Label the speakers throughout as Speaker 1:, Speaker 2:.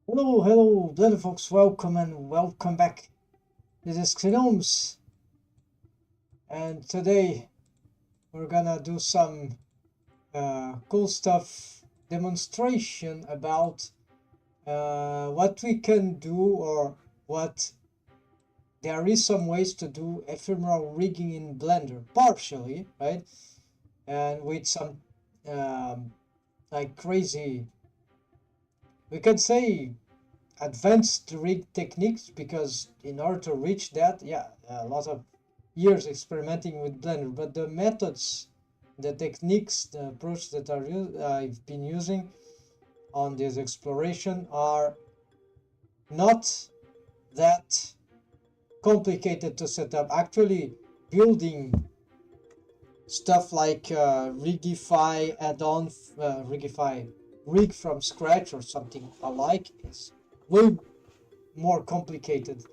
Speaker 1: Hello, bloody folks, welcome and welcome back. This is Ephemeral, and today we're gonna do some cool stuff demonstration about what we can do, or what there is some ways to do ephemeral rigging in Blender, partially, right? And with some like crazy, we could say advanced rig techniques, because in order to reach that, yeah, a lot of years experimenting with Blender, but the methods, the techniques, the approach that I've been using on this exploration are not that complicated to set up. Actually, building stuff like Rigify add-on, Rigify rig from scratch or something alike is way more complicated.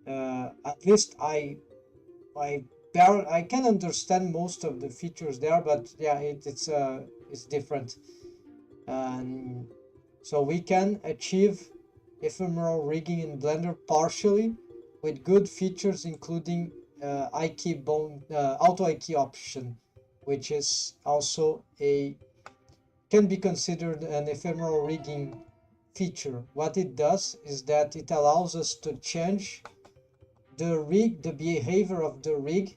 Speaker 1: At least I can understand most of the features there, but yeah, it's different. And so we can achieve ephemeral rigging in Blender partially with good features, including auto IK option, which is also can be considered an ephemeral rigging feature. What it does is that it allows us to change the behavior of the rig,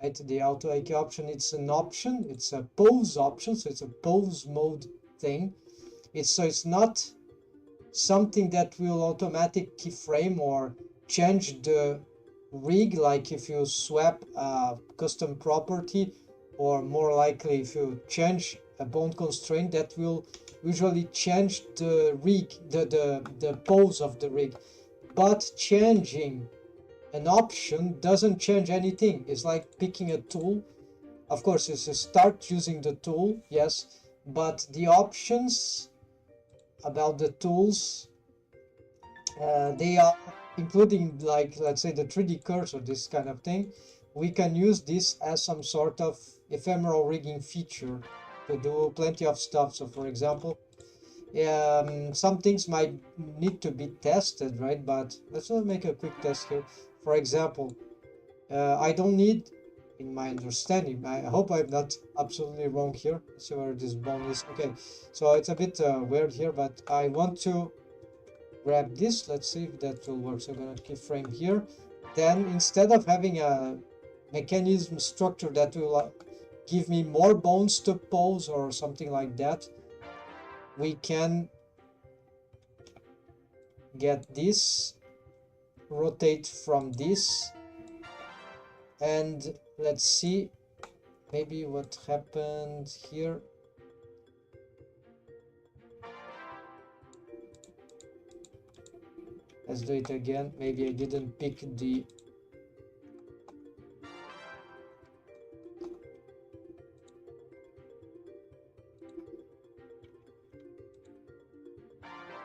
Speaker 1: right? The auto IK option, it's an option, it's a pose option, so it's a pose mode thing. It's not something that will automatic keyframe or change the rig, like if you swap a custom property, or more likely if you change a bone constraint, that will usually change the rig, the pose of the rig. But changing an option doesn't change anything. It's like picking a tool. Of course, it's a start using the tool, yes, but the options about the tools, they are including, like, let's say the 3D cursor, this kind of thing. We can use this as some sort of ephemeral rigging feature to do plenty of stuff. So for example, some things might need to be tested, right? But let's make a quick test here. For example, I don't need, in my understanding, I hope I'm not absolutely wrong here. Let's see where this bone is. Okay, so it's a bit weird here, but I want to grab this. Let's see if that will work. So I'm gonna keyframe here. Then instead of having a mechanism structure that will give me more bones to pose or something like that, we can get this, rotate from this, and let's see maybe what happened here. Let's do it again. Maybe I didn't pick the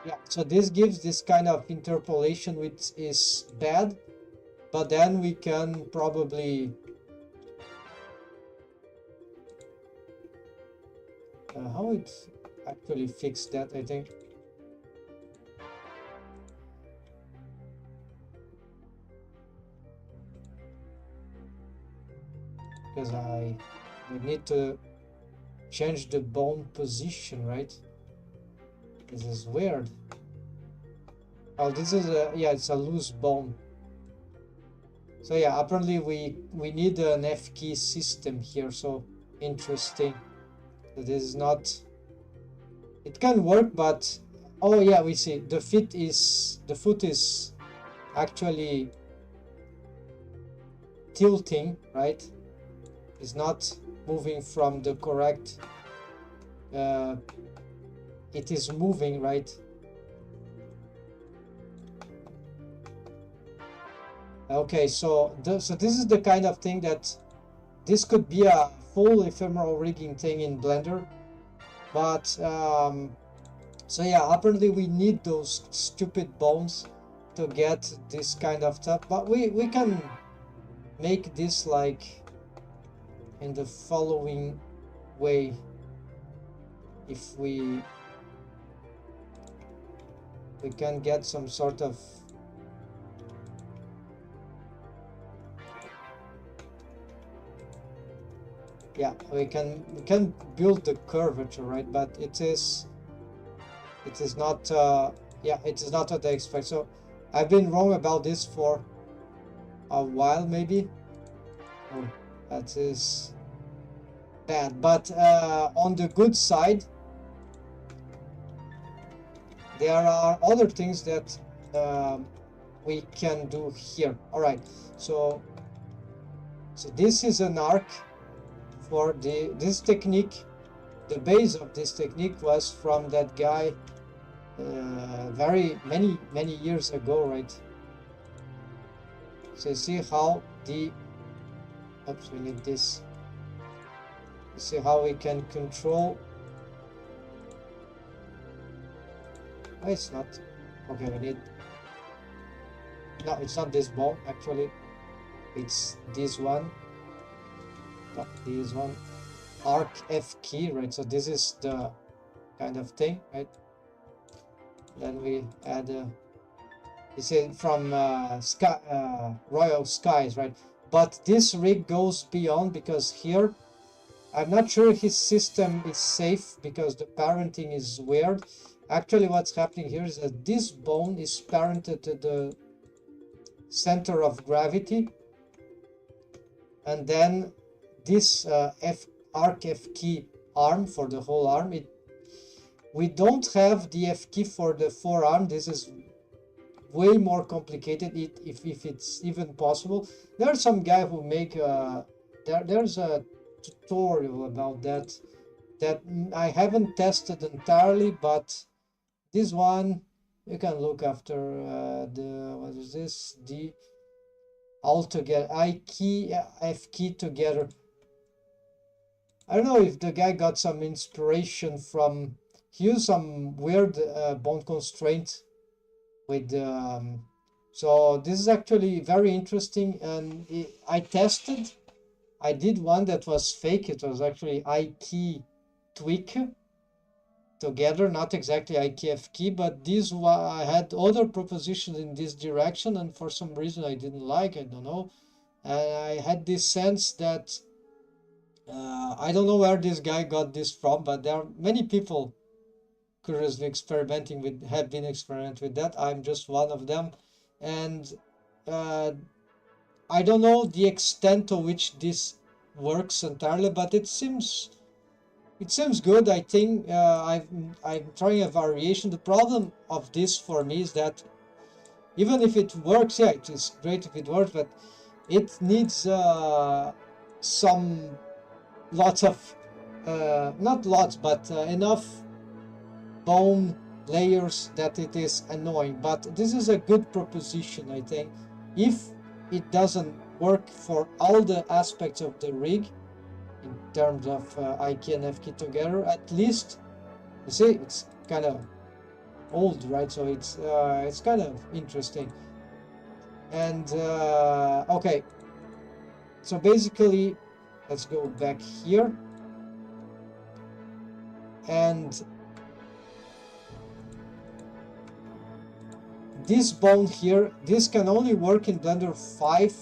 Speaker 1: yeah, so this gives this kind of interpolation, which is bad, but then we can probably how it actually fixed that, I think. Because I need to change the bone position, right? This is weird. Oh, this is a, yeah, it's a loose bone. So yeah, apparently we need an F key system here. So interesting. This is not, it can work, but oh yeah, we see the foot is actually tilting, right? It's not moving from the correct, it is moving, right? Okay, so this is the kind of thing that this could be a full ephemeral rigging thing in Blender, but so yeah, apparently we need those stupid bones to get this kind of stuff, but we can make this like in the following way. If we we can get some sort of we can build the curvature, right? But it is not it is not what I expect. So I've been wrong about this for a while, maybe. Oh, that is bad. But on the good side, there are other things that we can do here. All right, so this is an arc for this technique. The base of this technique was from that guy very many years ago, right? So you see how the oops, we need this. You see how we can control. Oh, it's not okay. We need no, it's not this ball actually. It's this one. No, this one. Arc F key, right? So this is the kind of thing, right? Then we add this is from Royal Skies, right? But this rig goes beyond, because here I'm not sure his system is safe because the parenting is weird. Actually, what's happening here is that this bone is parented to the center of gravity, and then this arc F key arm for the whole arm. We don't have the F key for the forearm. This is way more complicated, if it's even possible. There's some guy who make there's a tutorial about that I haven't tested entirely, but this one you can look after the what is this, the all together I key F key together. I don't know if the guy got some inspiration from, he used some weird bone constraint with so this is actually very interesting, and I did one that was fake. It was actually I key tweak together, not exactly I key F key, but this one I had other propositions in this direction, and for some reason I didn't like, I don't know, and I had this sense that I don't know where this guy got this from, but there are many people curiously experimenting with, have been experimenting with that. I'm just one of them, and I don't know the extent to which this works entirely, but it seems good. I think I'm trying a variation. The problem of this for me is that even if it works, yeah, it is great if it works, but it needs some lots of not lots, but enough bone layers that it is annoying. But this is a good proposition, I think. If it doesn't work for all the aspects of the rig in terms of I key and F key together, at least you see it's kind of old, right? So it's kind of interesting. And okay, so basically let's go back here, and this bone here, this can only work in Blender 5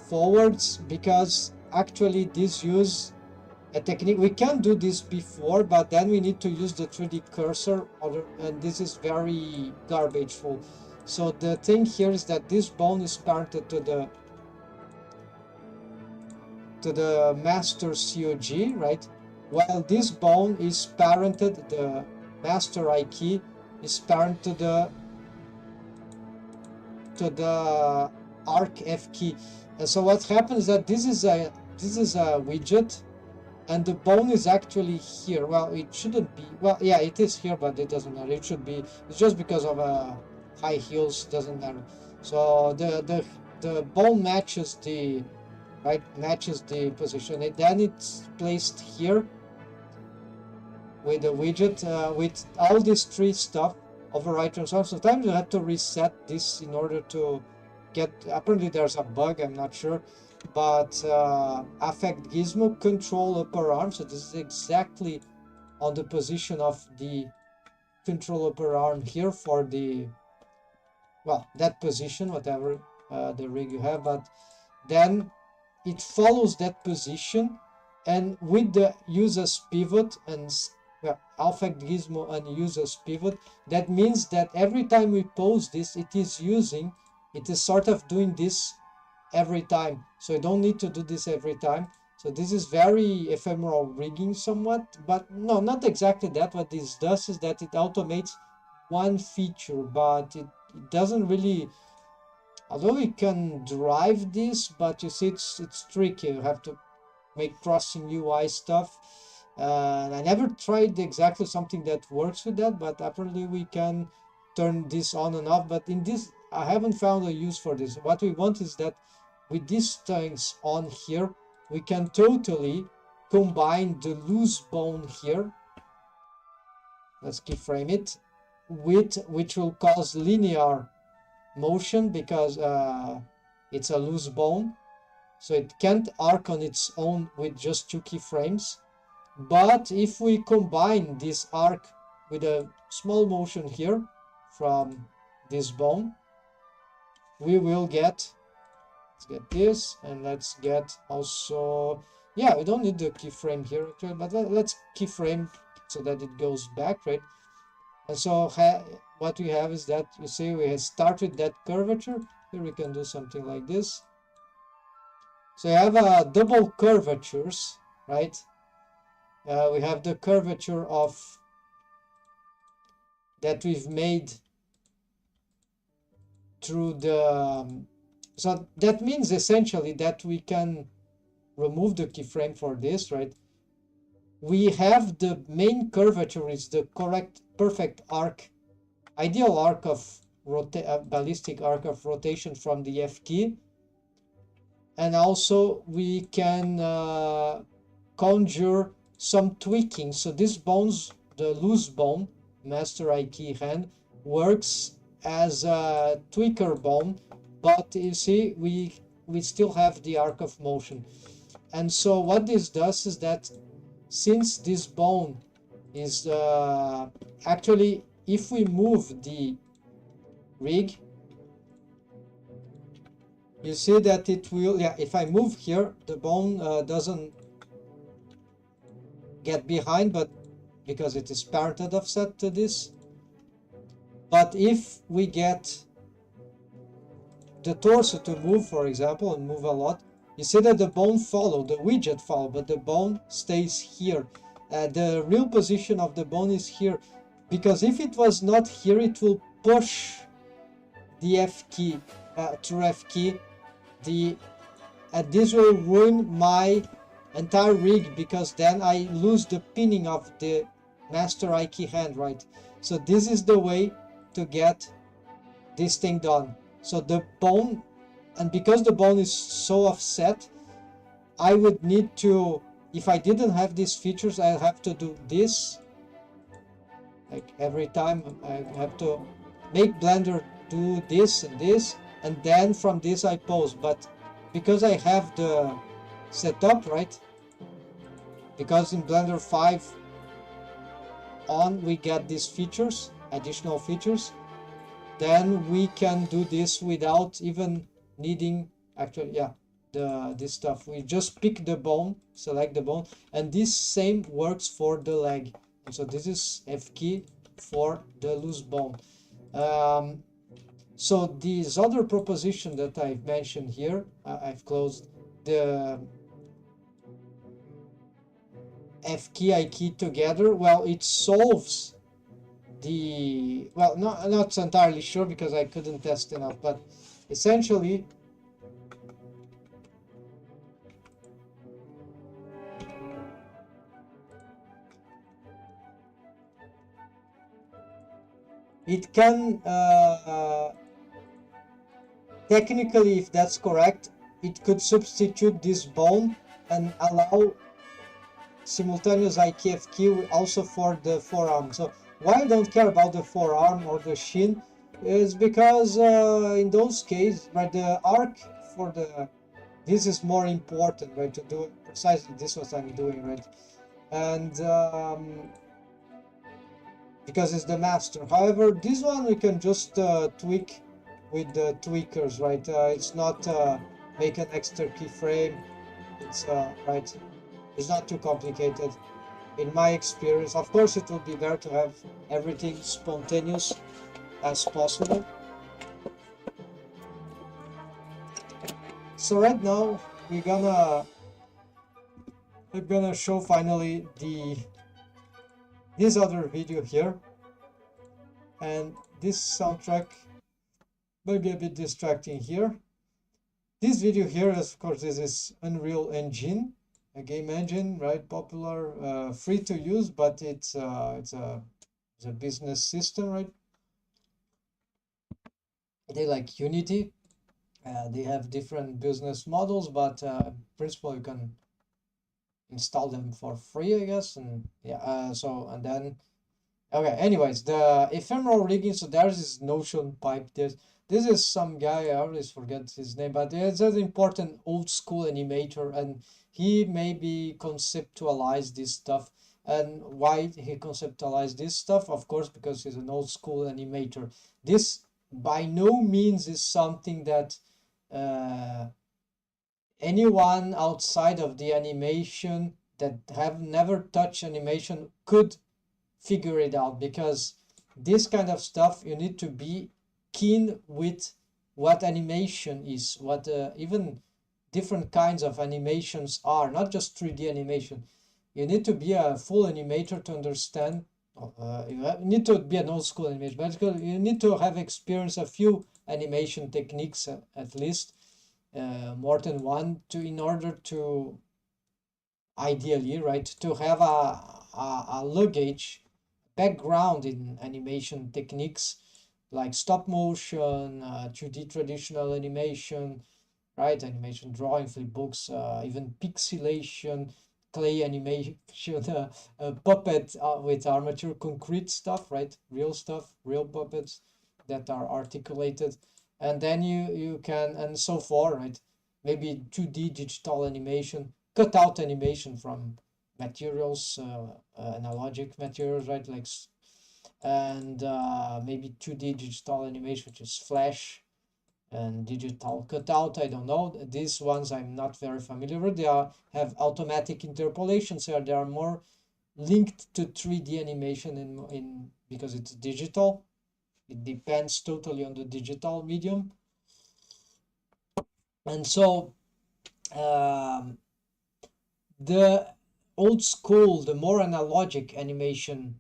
Speaker 1: forwards, because actually this use a technique. We can do this before, but then we need to use the 3D cursor, and this is very garbageful. So the thing here is that this bone is parented to the master COG, right? While this bone is parented, the master I key is parented to the arc F key. And so what happens is that this is a widget, and the bone is actually here. Well, it shouldn't be. Well, yeah, it is here, but it doesn't matter. It should be. It's just because of high heels. Doesn't matter. So the bone matches the position. Then it's placed here with the widget with all this tree stuff, override and so on. Sometimes you have to reset this in order to get. Apparently, there's a bug. I'm not sure. But affect gizmo control upper arm, so this is exactly on the position of the control upper arm here for the, well, that position, whatever the rig you have, but then it follows that position, and with the use as pivot and well, affect gizmo and use as pivot, that means that every time we pose this, it is sort of doing this every time. So you don't need to do this every time. So this is very ephemeral rigging somewhat, but no, not exactly that. What this does is that it automates one feature, but it doesn't really, although we can drive this, but you see it's tricky. You have to make crossing UI stuff. I never tried exactly something that works with that, but apparently we can turn this on and off. But in this, I haven't found a use for this. What we want is that with these things on here, we can totally combine the loose bone here. Let's keyframe it, which will cause linear motion because it's a loose bone. So it can't arc on its own with just 2 keyframes. But if we combine this arc with a small motion here from this bone, we will get, let's get this, and let's get also, yeah, we don't need the keyframe here, okay, but let's keyframe so that it goes back, right? And so what we have is that, you see, we have started that curvature. Here we can do something like this. So you have double curvatures, right? We have the curvature of that we've made through the so that means essentially that we can remove the keyframe for this, right? We have the main curvature is the correct perfect arc, ideal arc of ballistic arc of rotation from the F key, and also we can conjure some tweaking. So these bones, the loose bone, master I key hand, works as a tweaker bone, but you see we still have the arc of motion. And so what this does is that since this bone is actually, if we move the rig, you see that it will, yeah, if I move here, the bone doesn't get behind, but because it is parented offset to this. But if we get the torso to move, for example, and move a lot, you see that the bone follow, the widget follow, but the bone stays here. The real position of the bone is here, because if it was not here, it will push the F key through F key. This will ruin my entire rig, because then I lose the pinning of the master I key hand, right? So this is the way to get this thing done. So the bone, and because the bone is so offset, I would need to, if I didn't have these features, I'll have to do this. Like every time I have to make Blender do this and this, and then from this I pose. But because I have the setup, right? Because in Blender 5 on we get these features, additional features, then we can do this without even needing, actually, yeah, this stuff. We just pick the bone, select the bone, and this same works for the leg. And so this is F key for the loose bone. So this other proposition that I've mentioned here, I've closed the F key, I key together. Well, it solves the, well, not entirely sure because I couldn't test enough, but essentially it can technically, if that's correct, it could substitute this bone and allow simultaneous IKFQ also for the forearm. So why I don't care about the forearm or the shin is because in those cases, right, the arc for the, this is more important, right, to do precisely this what I'm doing, right? And because it's the master. However, this one we can just tweak with the tweakers, right? It's not make an extra keyframe. It's right. It's not too complicated. In my experience, of course, it would be better to have everything spontaneous as possible. So right now we're gonna show finally this other video here, and this soundtrack may be a bit distracting here. This video here, of course, this is Unreal Engine, a game engine, right? Popular, free to use, but it's a business system, right? They like Unity. They have different business models, but in principle you can install them for free, I guess. And yeah, so and then okay. Anyways, the ephemeral rigging. So there's this Notion pipe. This is some guy, I always forget his name, but it's an important old school animator, and he maybe conceptualized this stuff. And why he conceptualized this stuff? Of course, because he's an old school animator. This by no means is something that anyone outside of the animation that have never touched animation could figure it out, because this kind of stuff you need to be keen with what animation is, what even different kinds of animations are, not just 3D animation. You need to be a full animator to understand. You need to be an old school animator, but you need to have experienced a few animation techniques at least, more than one, to in order to ideally, right, to have a luggage background in animation techniques like stop motion, 2D traditional animation, right? Animation drawing, flipbooks, even pixelation, clay animation, puppet with armature, concrete stuff, right? Real stuff, real puppets that are articulated. And then you can, and so forth, right? Maybe 2D digital animation, cutout animation from materials, analogic materials, right? Like, and maybe 2D digital animation, which is Flash and digital cutout. I don't know. These ones I'm not very familiar with. They have automatic interpolation, so they are more linked to 3D animation in because it's digital. It depends totally on the digital medium. And so the old school, the more analogic animation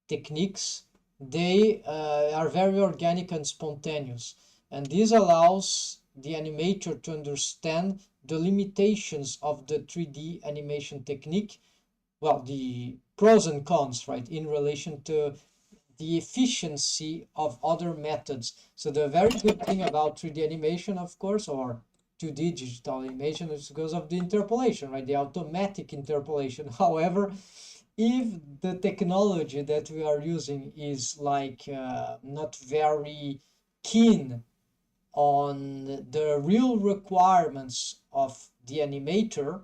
Speaker 1: techniques, they are very organic and spontaneous, and this allows the animator to understand the limitations of the 3D animation technique, well, the pros and cons, right, in relation to the efficiency of other methods. So the very good thing about 3D animation, of course, or 2D digital animation, is because of the interpolation, right, the automatic interpolation. However, if the technology that we are using is like not very keen on the real requirements of the animator,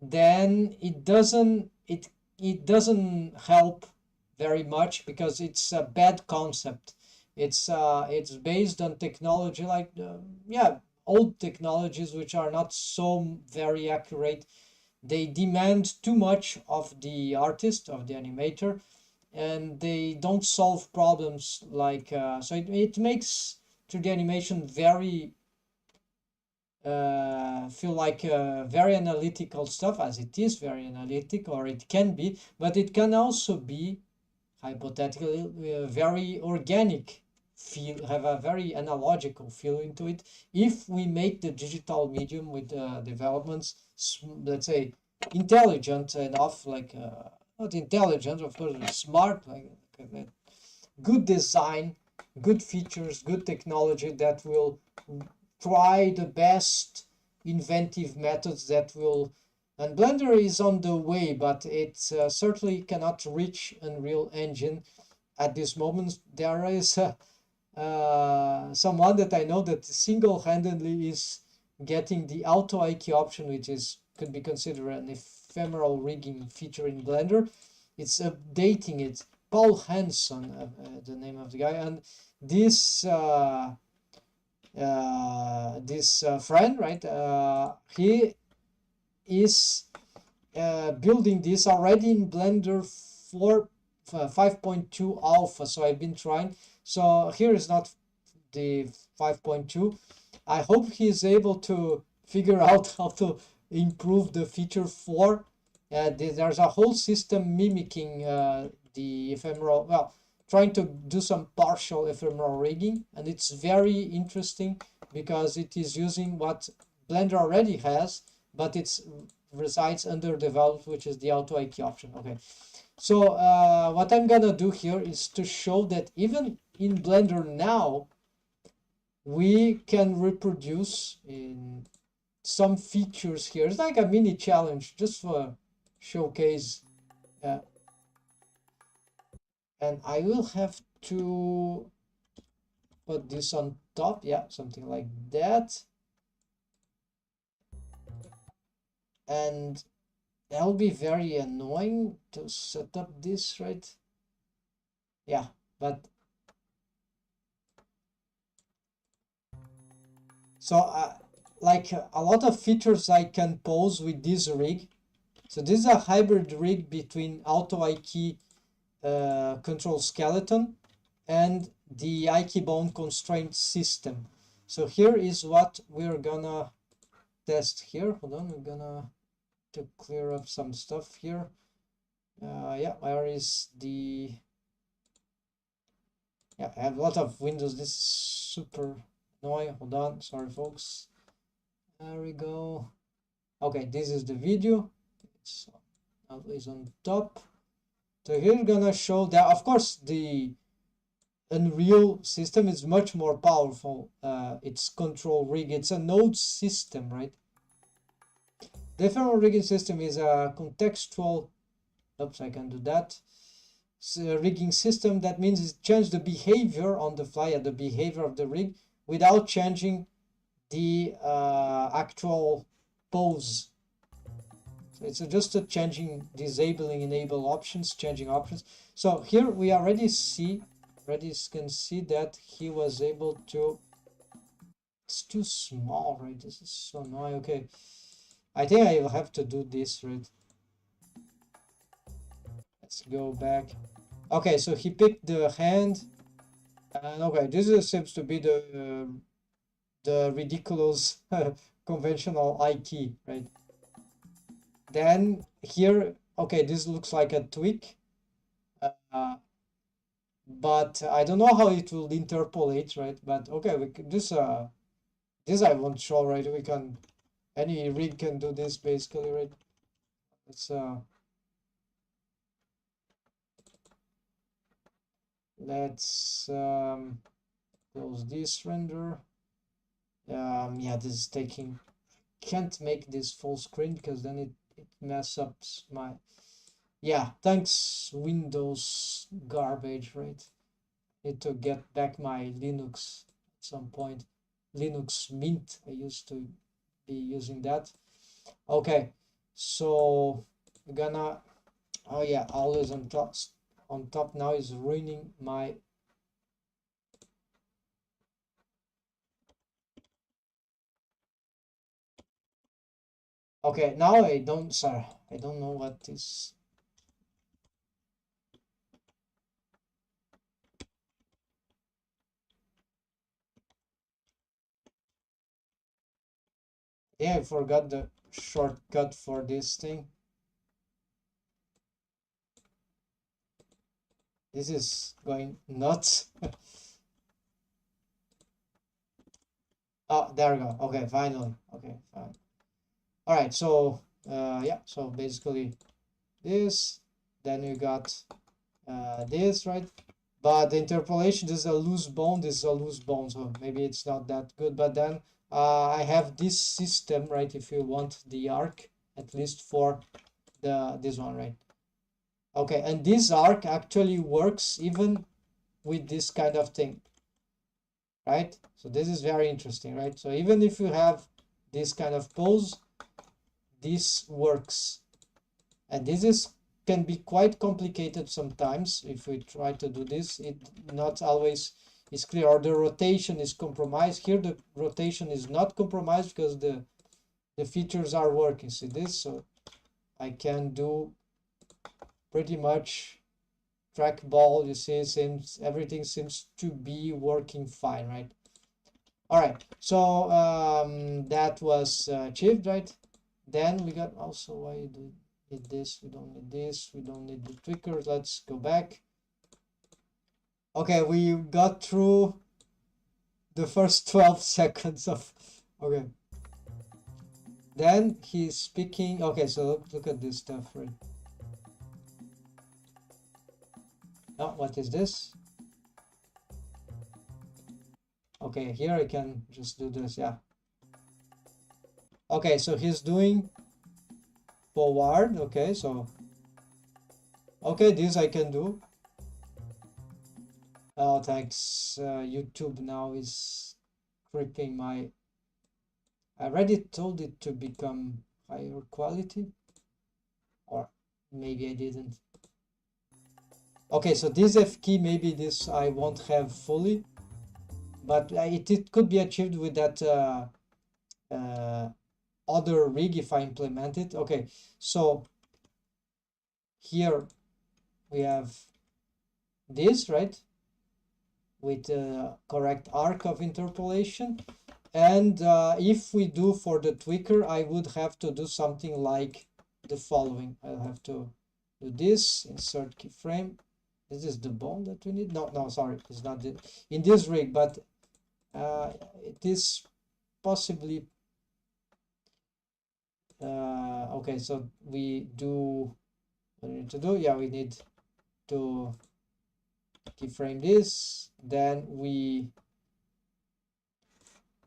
Speaker 1: then it doesn't help very much, because it's a bad concept. It's based on technology like yeah, old technologies which are not so very accurate. They demand too much of the artist, of the animator, and they don't solve problems like so it makes 3D animation very feel like very analytical stuff, as it is very analytic, or it can be, but it can also be hypothetically very organic feel, have a very analogical feeling to it, if we make the digital medium with developments, let's say, intelligent enough, like not intelligent, of course, smart, like good design, good features, good technology that will try the best inventive methods that will, and Blender is on the way, but it certainly cannot reach Unreal Engine at this moment. There is someone that I know that single-handedly is getting the auto IQ option, which is could be considered an ephemeral rigging feature in Blender. It's updating it Paul Hanson, the name of the guy, and this friend, right? He is building this already in Blender 4 5.2 alpha. So I've been trying. So here is not the 5.2. I hope he is able to figure out how to improve the feature 4. There's a whole system mimicking the ephemeral, well, trying to do some partial ephemeral rigging, and it's very interesting because it is using what Blender already has, but it's resides underdeveloped, which is the auto IK option. Okay, so what I'm gonna do here is to show that even in Blender now, we can reproduce in some features here. It's like a mini challenge just for showcase. And I will have to put this on top. Yeah, something like that. And that'll be very annoying to set up this, right? Yeah, but so like a lot of features I can pose with this rig. So this is a hybrid rig between auto IK control skeleton and the IK bone constraint system. So here is what we're gonna test here. Hold on, we're gonna to clear up some stuff here. Yeah, where is the... Yeah, I have a lot of windows. This is super annoying. Hold on, sorry folks. There we go. Okay, this is the video. It's always on top. So here we're gonna show that, of course, the Unreal system is much more powerful. It's control rig. It's a node system, right? The ephemeral rigging system is a contextual, oops, I can do that. It's a rigging system. That means it changes the behavior on the fly, the behavior of the rig, without changing the actual pose. So it's just a changing, disabling, enable options, changing options. So here we already can see that he was able to... It's too small, right? This is so annoying. Okay, I think I will have to do this, right? Let's go back. Okay, so he picked the hand, and okay, this seems to be the ridiculous conventional IK, right? Then here, okay, this looks like a tweak, but I don't know how it will interpolate, right? But okay, this I won't show, right? We can, any rig can do this basically, right? Let's close this render. Yeah, this is taking... Can't make this full screen because then it mess up my... Yeah, thanks Windows garbage, right? Need to get back my Linux at some point. Linux Mint, I used to be using that. Okay, so we're gonna... Oh yeah, always on top now is ruining my... Okay, now I don't know what this... Yeah, I forgot the shortcut for this thing. This is going nuts. Oh, there we go. Okay, finally. Okay, fine. All right, so yeah, so basically this, then we got this, right? But the interpolation, this is a loose bone, this is a loose bone, so maybe it's not that good. But then I have this system, right? If you want the arc, at least for this one, right? Okay, and this arc actually works even with this kind of thing, right? So this is very interesting, right? So even if you have this kind of pose, this works. And this is can be quite complicated sometimes. If we try to do this, it not always is clear, or the rotation is compromised. Here the rotation is not compromised because the features are working. See this? So I can do pretty much trackball. You see, everything seems to be working fine, right? All right, so that was achieved, right? Then we got also, why you need this, we don't need this, we don't need the tweakers. Let's go back. Okay, we got through the first 12 seconds of, okay. Then he's speaking, okay, so look at this stuff, right? Oh, what is this? Okay, here I can just do this, yeah. Okay, so he's doing forward, okay, so, okay, this I can do. Oh, thanks, YouTube now is creeping my, I already told it to become higher quality, or maybe I didn't. Okay, so this F key, maybe this I won't have fully, but it could be achieved with that other rig if I implement it. Okay, so here we have this, right, with the correct arc of interpolation. And if we do for the tweaker, I would have to do something like the following. I'll have to do this, insert keyframe. This is the bone that we need. No, sorry, it's not the, in this rig, but it is possibly okay. So we do what we need to do. Yeah, we need to keyframe this. Then we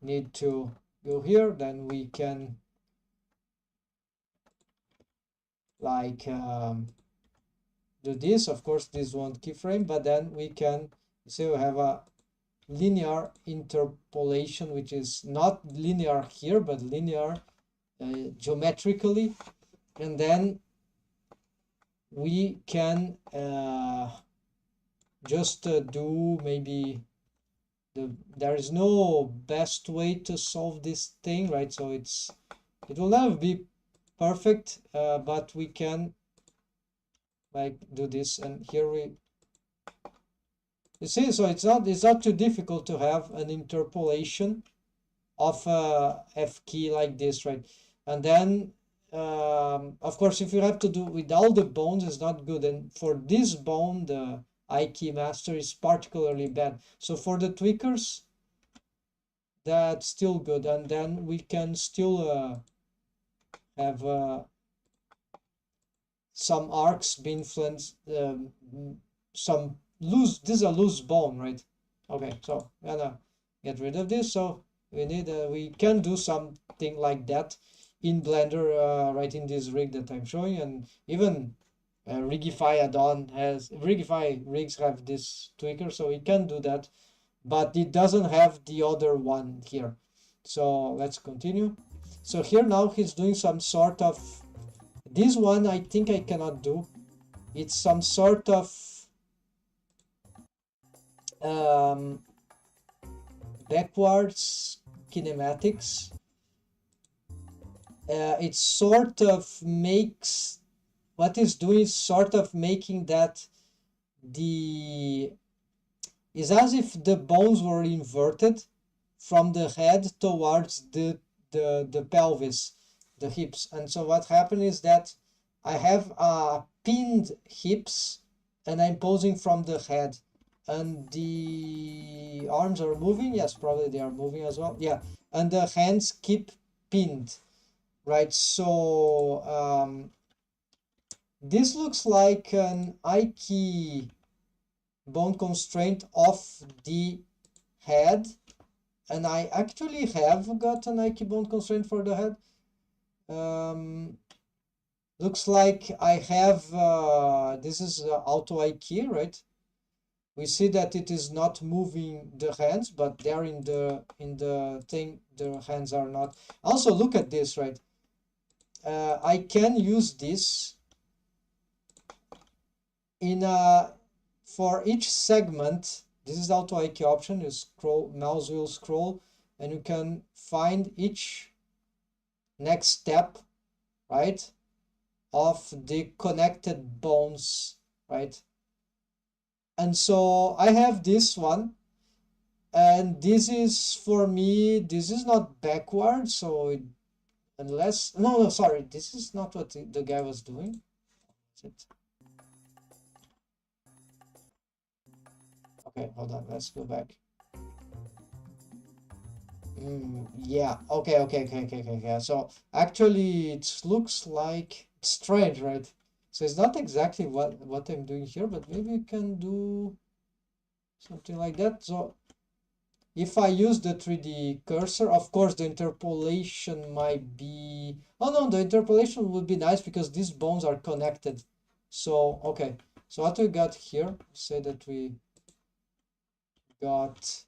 Speaker 1: need to go here. Then we can like do this. Of course, this won't keyframe, but then we can see we have a linear interpolation, which is not linear here, but linear geometrically. And then we can just do maybe there is no best way to solve this thing, right? So it will never be perfect, but we can like do this. And here you see, so it's not too difficult to have an interpolation of F key like this, right? And then of course, if you have to do with all the bones, it's not good. And for this bone, the I key master is particularly bad. So for the tweakers, that's still good. And then we can still have some arcs being influenced, some loose, this is a loose bone, right? Okay, so I'm gonna get rid of this. So we need we can do something like that in Blender, right, in this rig that I'm showing. And even Rigify add-on has, Rigify rigs have this tweaker, so we can do that, but it doesn't have the other one here. So let's continue. So here now he's doing some sort of, this one I think I cannot do. It's some sort of backwards kinematics. It sort of makes, what it's doing is sort of making that is as if the bones were inverted from the head towards the pelvis, the hips. And so what happened is that I have pinned hips and I'm posing from the head, and the arms are moving. Yes, probably they are moving as well. Yeah, and the hands keep pinned, right? So this looks like an I key bone constraint of the head, and I actually have got an I key bone constraint for the head. Looks like I have this is auto I key, right? We see that it is not moving the hands, but there in the thing the hands are not. Also look at this, right? I can use this in for each segment, this is the auto IQ option. You scroll, mouse wheel scroll, and you can find each next step, right, of the connected bones, right? And so I have this one, and this is for me, this is not backward, so unless, no, sorry, this is not what the guy was doing. Okay, hold on, let's go back. Yeah, okay. So actually it looks like strange, right? So it's not exactly what I'm doing here, but maybe you can do something like that. So if I use the 3D cursor, of course the interpolation might be, oh no, the interpolation would be nice because these bones are connected. So okay, so what we got here, say that we got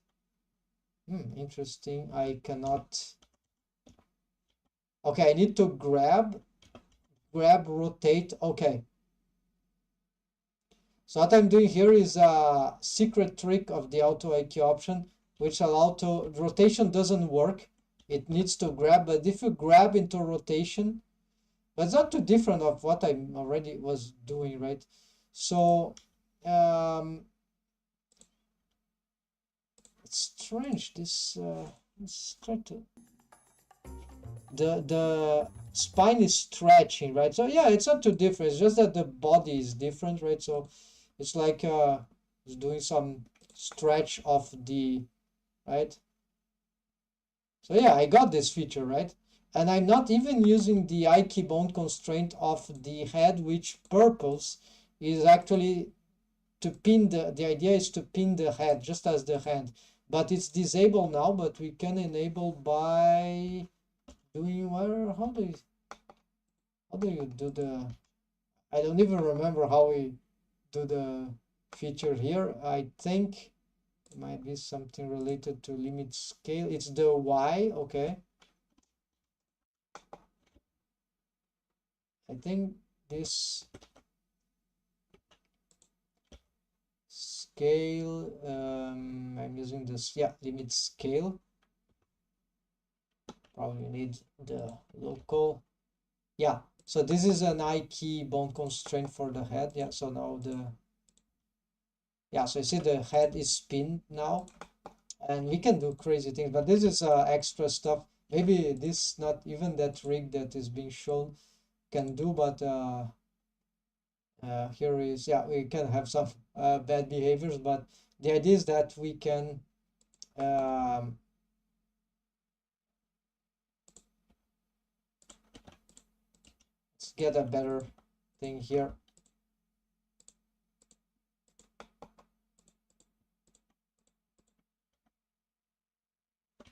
Speaker 1: interesting. I cannot, okay, I need to grab, rotate. Okay, so what I'm doing here is a secret trick of the auto IQ option, which allow to, rotation doesn't work, it needs to grab. But if you grab into rotation, but it's not too different of what I already was doing, right? So it's strange, this let's try to, the spine is stretching, right? So yeah, it's not too different, it's just that the body is different, right? So it's like it's doing some stretch of the, right? So yeah, I got this feature, right? And I'm not even using the IK bone constraint of the head, which purpose is actually to pin the idea is to pin the head just as the hand, but it's disabled now. But we can enable by doing, where, how do you do the, I don't even remember how we do the feature here. I think it might be something related to limit scale. It's the Y, okay. I think this scale, I'm using this, yeah, limit scale. Probably need the local, yeah. So this is an I key bone constraint for the head, yeah. So now the, yeah, so you see the head is pinned now, and we can do crazy things, but this is extra stuff. Maybe this not even that rig that is being shown can do, but here is, yeah, we can have some bad behaviors, but the idea is that we can let's get a better thing here.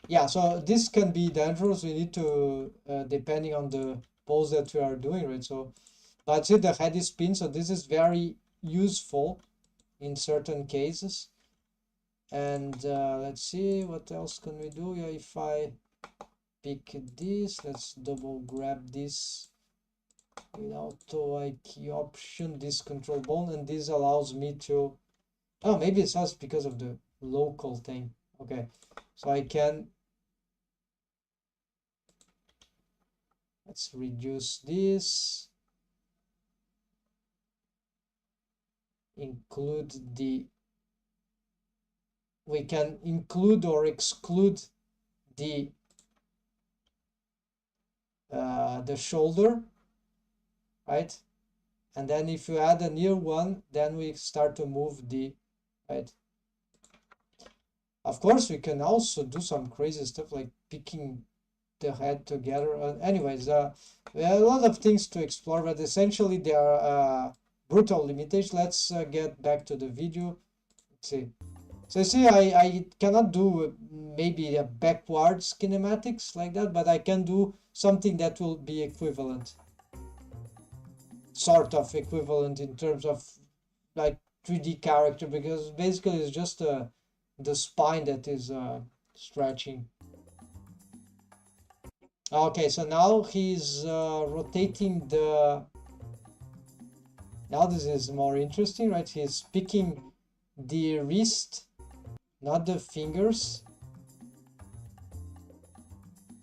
Speaker 1: Yeah, so this can be dangerous. We need to, depending on the pose that we are doing, right? So, but see, the head is pinned, so this is very useful in certain cases. And let's see, what else can we do? Yeah, if I pick this, let's double grab this with auto IQ option, this control bone, and this allows me to, oh, maybe it's just because of the local thing. Okay, so I can, let's reduce this, include the, we can include or exclude the shoulder, right? And then if you add a near one, then we start to move the, right? Of course, we can also do some crazy stuff like picking the head together. Anyways, we have a lot of things to explore, but essentially they are brutal limitations. Let's get back to the video. Let's see. So you see, I cannot do maybe a backwards kinematics like that, but I can do something that will be equivalent. Sort of equivalent in terms of like 3D character, because basically it's just the spine that is stretching. Okay, so now he's rotating Now this is more interesting, right? He's picking the wrist, not the fingers.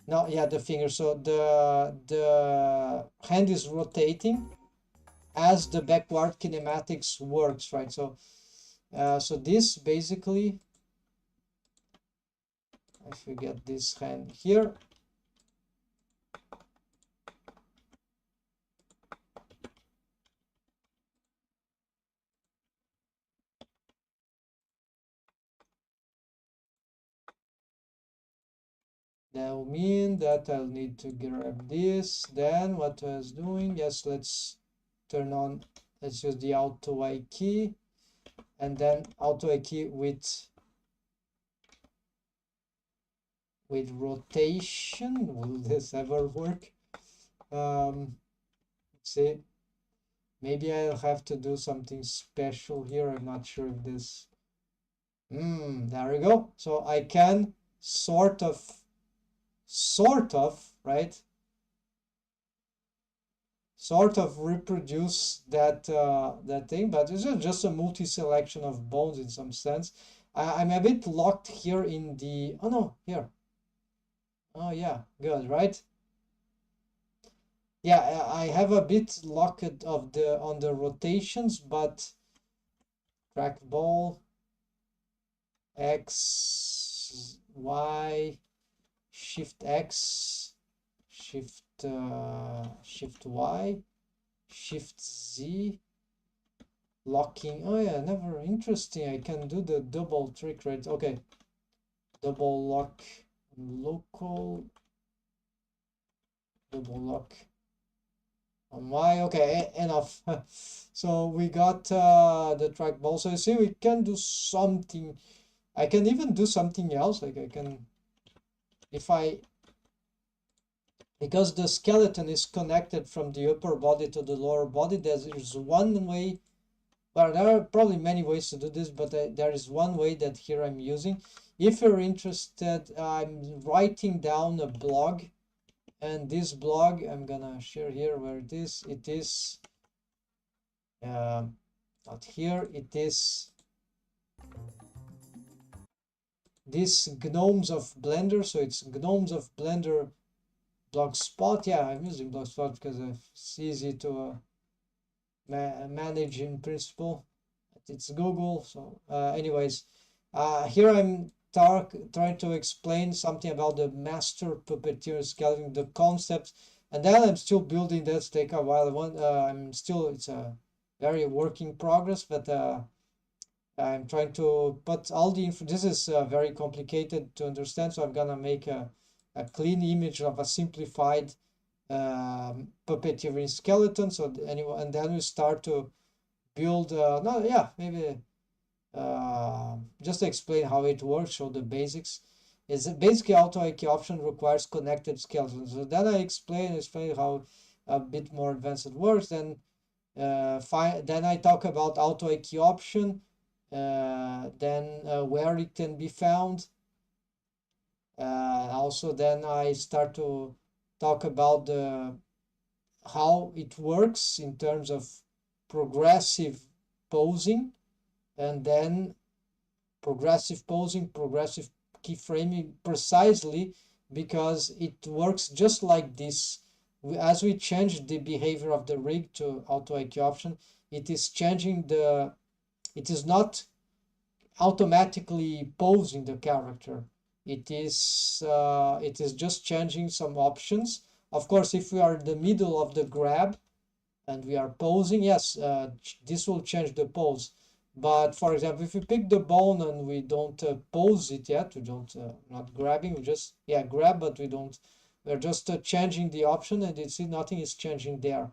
Speaker 1: No, yeah, the fingers. So the hand is rotating as the backward kinematics works, right? So so this basically, if you get this hand here, that will mean that I'll need to grab this. Then what I was doing, yes, let's turn on, let's use the Auto I key, and then Auto I key with rotation. Will this ever work? Let's see. Maybe I'll have to do something special here. I'm not sure if this. There we go. So I can sort of, right? Sort of reproduce that that thing, but it's just a multi-selection of bones in some sense. I'm a bit locked here in the. Oh no, here. Oh yeah, good, right? Yeah, I have a bit locked of the on the rotations, but trackball X Y Shift X Shift Y Shift Z locking. Oh yeah, never interesting. I can do the double trick, right? Okay, double lock local, double lock on Y. Okay, enough. So we got the trackball. So you see, we can do something. I can even do something else. Like I can, if I, because the skeleton is connected from the upper body to the lower body, there's one way. Well, there are probably many ways to do this, but there is one way that here I'm using. If you're interested, I'm writing down a blog, and this blog I'm gonna share here where it is. It is not here. It is this Gnomes of Blender. So it's Gnomes of Blender Blogspot. Yeah, I'm using Blogspot because it's easy to manage in principle. It's Google. So anyways, here I'm trying to explain something about the master puppeteer skeleton, the concepts, and then I'm still building. That's take a while. I'm still, it's a very work in progress, but I'm trying to put all the info. This is very complicated to understand, so I'm gonna make a clean image of a simplified puppeteering skeleton. So anyway, and then we start to build. No, yeah, maybe just to explain how it works, show the basics. Is basically auto IK option requires connected skeletons. So then I explain how a bit more advanced it works. Then then I talk about auto IK option. Then where it can be found. Also, then I start to talk about how it works in terms of progressive posing, and then progressive posing, progressive keyframing, precisely because it works just like this. As we change the behavior of the rig to auto IQ option, it is changing it is not automatically posing the character. It is just changing some options. Of course, if we are in the middle of the grab and we are posing, yes, this will change the pose. But for example, if we pick the bone and we don't pose it yet, we don't not grabbing, we just grab, but we don't. We're just changing the option, and you see nothing is changing there.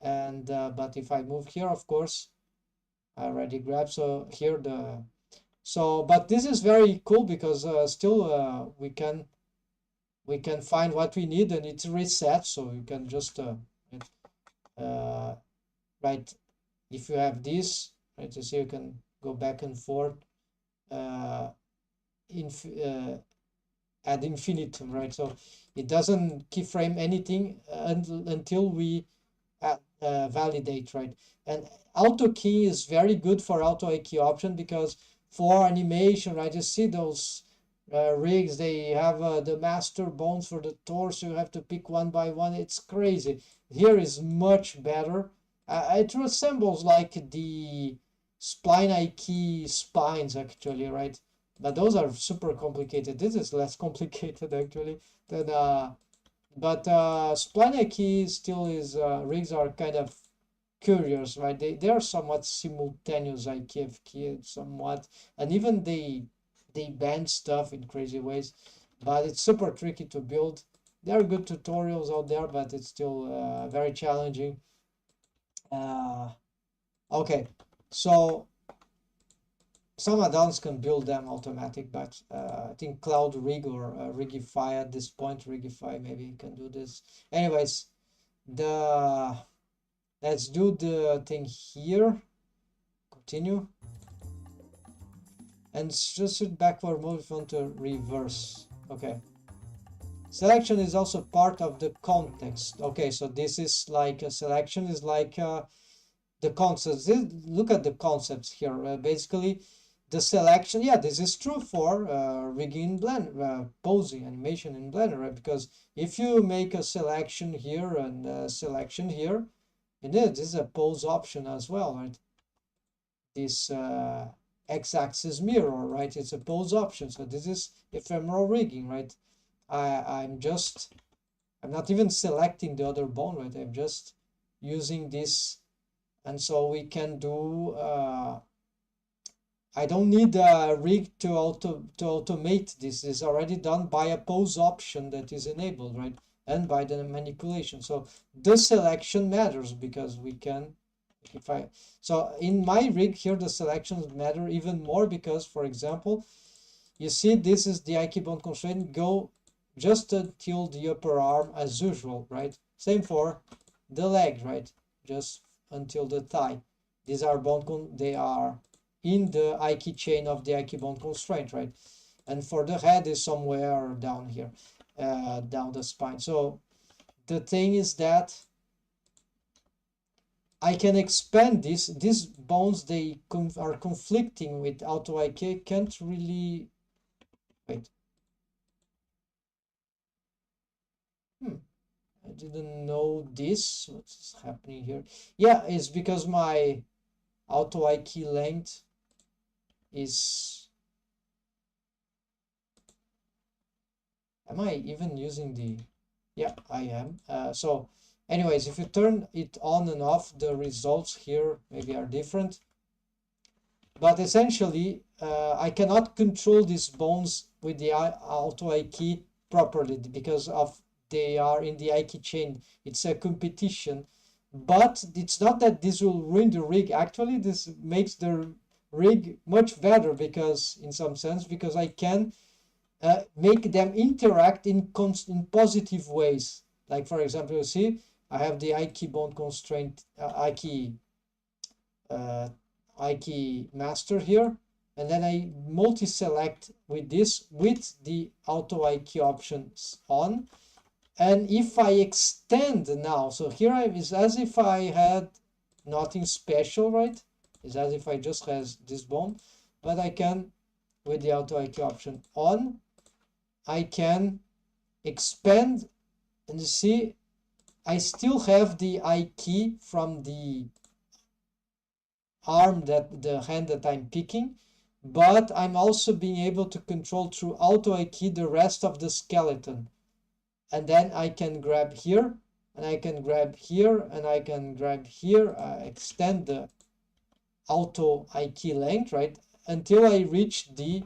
Speaker 1: And but if I move here, of course, I already grabbed. So here but this is very cool because still we can find what we need, and it's reset. So you can just right, if you have this, right, you see you can go back and forth uh, ad infinitum, right? So it doesn't keyframe anything until we validate, right? And auto key is very good for auto key option because for animation, right? You see those rigs, they have the master bones for the torso. You have to pick one by one. It's crazy. Here is much better. It resembles like the spline IK spines actually, right? But those are super complicated. This is less complicated actually than but spline IK still is rigs are kind of curious, right? They are somewhat simultaneous IKF somewhat, and even they bend stuff in crazy ways, but it's super tricky to build. There are good tutorials out there, but it's still very challenging. Okay, so some add-ons can build them automatic, but I think Cloud Rig or Rigify at this point, Rigify maybe can do this. Anyways, let's do the thing here. Continue. And just shoot backward move onto reverse. Okay. Selection is also part of the context. Okay, so this is like a selection is like the concepts. Look at the concepts here. Basically, the selection. Yeah, this is true for rigging in Blender, posing animation in Blender, right? Because if you make a selection here and a selection here, this is a pose option as well, right? This x-axis mirror, right? It's a pose option. So this is ephemeral rigging, right? I'm not even selecting the other bone, right? I'm just using this, and so we can do I don't need a rig to automate this. It's already done by a pose option that is enabled, right? And by the manipulation. So the selection matters because we can, so in my rig here, the selections matter even more because, for example, you see this is the IK bone constraint, go just until the upper arm as usual, right? Same for the leg, right? Just until the thigh. These are they are in the IK chain of the IK bone constraint, right? And for the head is somewhere down here, down the spine. So the thing is that I can expand these bones, they are conflicting with auto IK, can't really, wait. I didn't know this, what's happening here? Yeah, it's because my auto IK length is, am I even using the, yeah, I am. So anyways, if you turn it on and off, the results here maybe are different. But essentially, I cannot control these bones with the auto IK properly because of they are in the IK chain. It's a competition, but it's not that this will ruin the rig. Actually, this makes the rig much better because, in some sense, because I can make them interact in positive ways. Like for example, you see, I have the IK bone constraint, IK master here, and then I multi-select with this with the auto IK options on. And if I extend now, so here it's as if I had nothing special, right? It's as if I just has this bone, but I can, with the auto IK option on, I can expand, and you see, I still have the IK from the arm, that the hand that I'm picking, but I'm also being able to control through auto IK the rest of the skeleton. And then I can grab here, and I can grab here, and I can grab here, extend the auto IK length, right? Until I reach the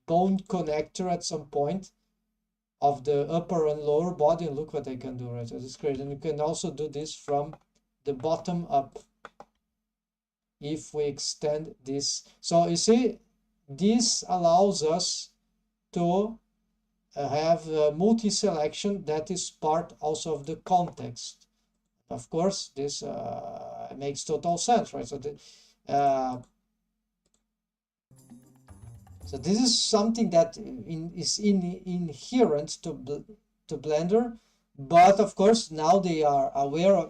Speaker 1: bone connector at some point of the upper and lower body, and look what I can do, right? So this is great. And you can also do this from the bottom up if we extend this. So you see, this allows us to have multi-selection that is part also of the context. Of course, this makes total sense, right? So this is something that is inherent to Blender, But of course, now they are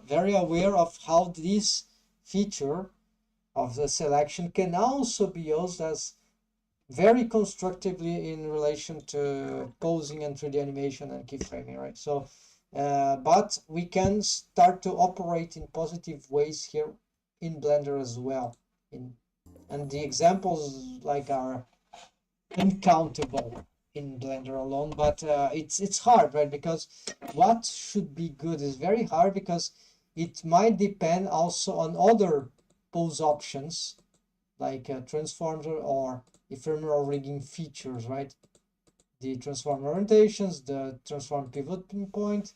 Speaker 1: very aware of how this feature of the selection can also be used as very constructively in relation to posing and 3D animation and keyframing, right? So, but we can start to operate in positive ways here in Blender as well. And the examples like are uncountable in Blender alone, but it's hard, right? Because what should be good is very hard because it might depend also on other pose options like transformer or ephemeral rigging features, right? The transform orientations, the transform pivoting point,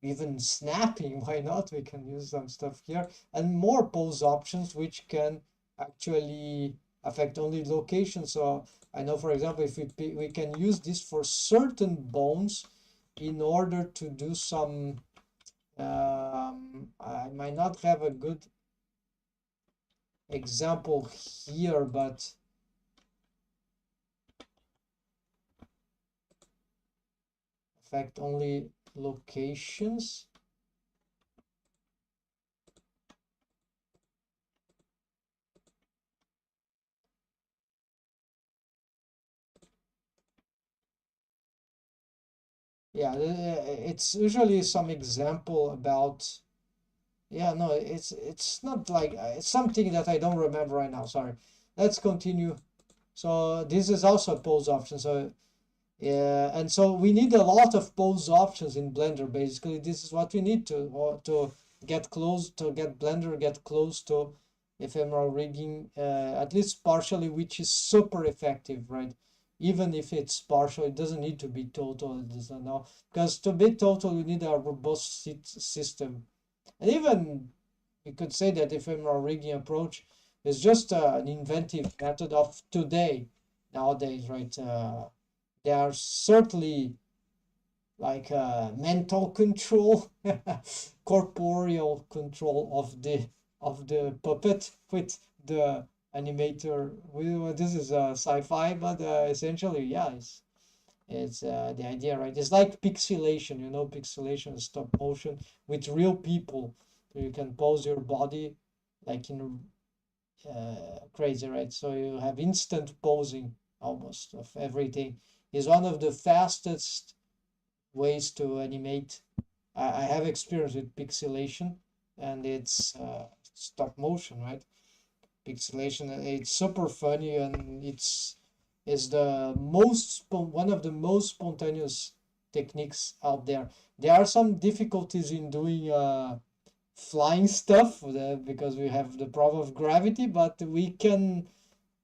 Speaker 1: even snapping, why not? We can use some stuff here, and more pose options which can actually affect only location. So I know, for example, if we can use this for certain bones in order to do some I might not have a good example here, but affect only locations. Yeah, it's usually some example about, yeah, no, it's not like, it's something that I don't remember right now, sorry. Let's continue. So this is also a pose option. So yeah, and so we need a lot of pose options in Blender. Basically, this is what we need to get close to get Blender get close to ephemeral rigging, at least partially, which is super effective, right? Even if it's partial, it doesn't need to be total. It doesn't know, because to be total, you need a robust system. And even we could say that ephemeral rigging approach is just an inventive method of today, nowadays, right? They are certainly like mental control, corporeal control of the puppet with the animator. This is sci-fi, but essentially, yeah, it's the idea, right? It's like pixelation, you know, pixelation is stop motion with real people. So you can pose your body like in crazy, right? So you have instant posing almost of everything. Is one of the fastest ways to animate. I have experience with pixelation, and it's stop motion, right? Pixelation, it's super funny, and it's the one of the most spontaneous techniques out there. There are some difficulties in doing flying stuff because we have the problem of gravity, but we can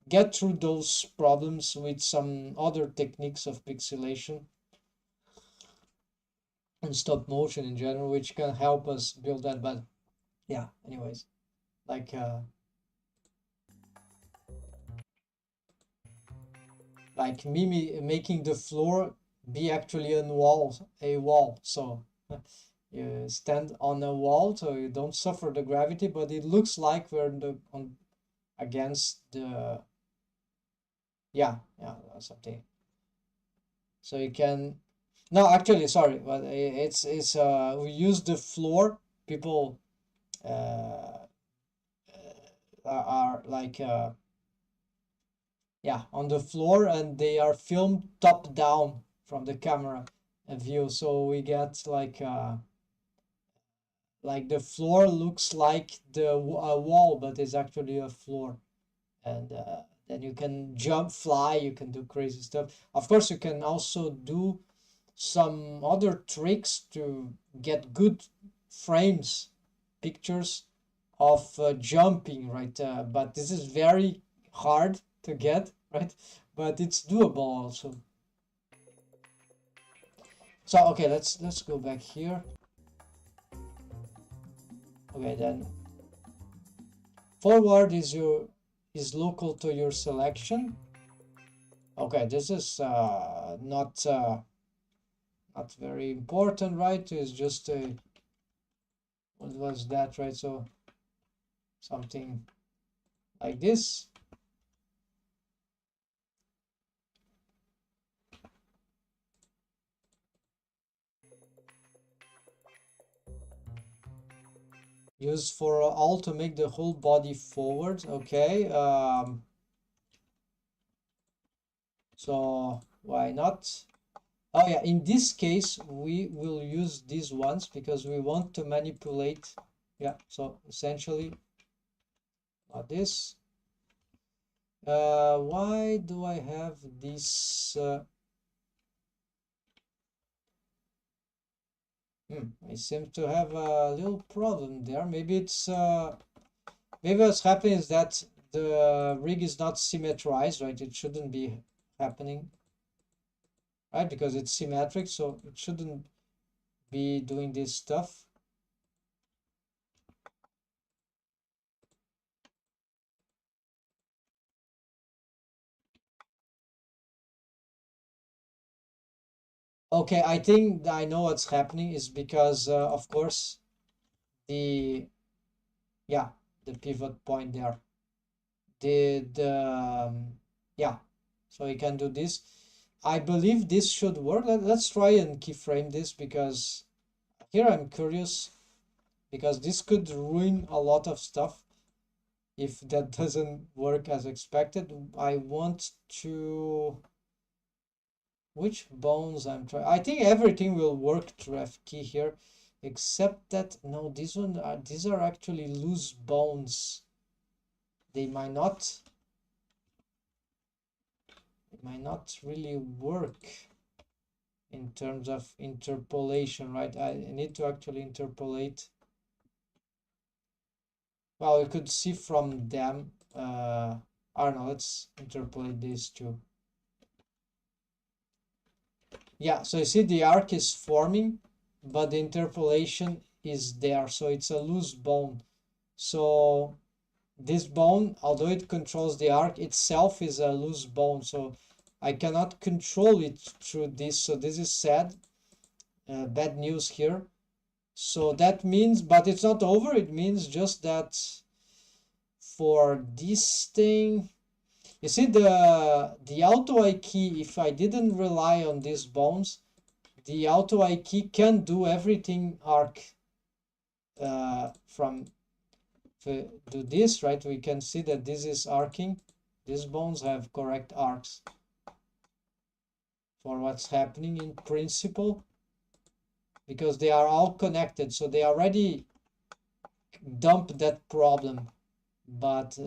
Speaker 1: get through those problems with some other techniques of pixelation and stop motion in general, which can help us build that. But yeah, anyways, like making the floor be actually a wall. So you stand on a wall, so you don't suffer the gravity, but it looks like we're on against the, yeah, something. So you can, no, actually, sorry, but it's we use the floor. People are like yeah, on the floor, and they are filmed top down from the camera view. So we get like the floor looks like a wall, but it's actually a floor. And then you can jump, fly, you can do crazy stuff. Of course, you can also do some other tricks to get good frames, pictures of jumping, right? But this is very hard to get, right? But it's doable also. So okay, let's go back here. Okay, then forward is local to your selection. Okay, this is not very important, right? It's just a, what was that, right? So something like this. use for all to make the whole body forward. Okay. So why not? Oh yeah, in this case, we will use these ones because we want to manipulate. Yeah, so essentially, not this. Why do I have this? I seem to have a little problem there. Maybe it's maybe what's happening is that the rig is not symmetrized, right? It shouldn't be happening, right? Because it's symmetric, so it shouldn't be doing this stuff. Okay, I think I know what's happening is because, of course, the yeah, the pivot point there. Yeah, so you can do this. I believe this should work. Let's try and keyframe this because here I'm curious because this could ruin a lot of stuff if that doesn't work as expected. I want to which bones I'm trying. I think everything will work through F key here, except that no, these are actually loose bones. They might not really work in terms of interpolation, right? I need to actually interpolate. Well, you could see from them. I don't know. Let's interpolate these two. Yeah, so you see the arc is forming, but the interpolation is there. So it's a loose bone. So this bone, although it controls the arc itself, is a loose bone. So I cannot control it through this. So this is sad. Bad news here. So that means, but it's not over. It means just that for this thing, you see the auto I key, if I didn't rely on these bones, the auto I key can do everything arc from to do this, right? We can see that this is arcing. These bones have correct arcs for what's happening in principle because they are all connected. So they already dump that problem. But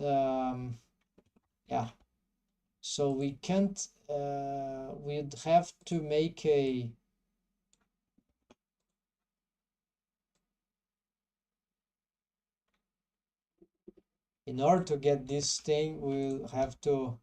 Speaker 1: yeah, so we can't, we'd have to make a, in order to get this thing, we'll have to,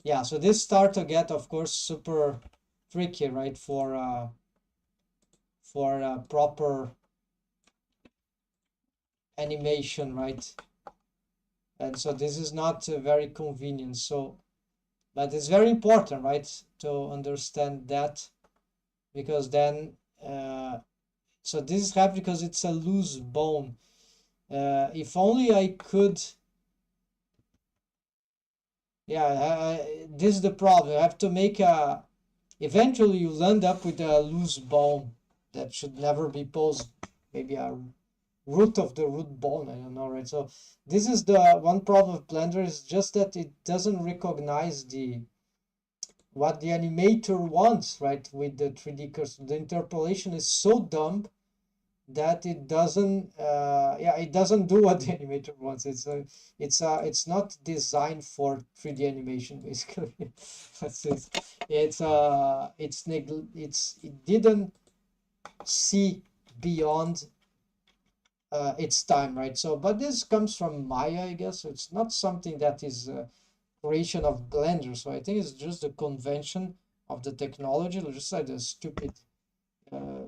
Speaker 1: yeah, so this start to get, of course, super tricky, right, for proper animation, right? And so this is not very convenient. So, but it's very important, right, to understand that because then, so this is happening because it's a loose bone. If only I could, yeah, this is the problem. You have to make a, eventually you'll end up with a loose bone that should never be posed. Maybe a root of the root bone, I don't know, right? So this is the one problem of Blender is just that it doesn't recognize what the animator wants, right? With the 3D cursor, the interpolation is so dumb that it doesn't, yeah, it doesn't do what the animator wants. It's not designed for 3D animation, basically. That's it. It didn't see beyond its time, right? So, but this comes from Maya, I guess. So it's not something that is creation of Blender. So I think it's just the convention of the technology, just like the stupid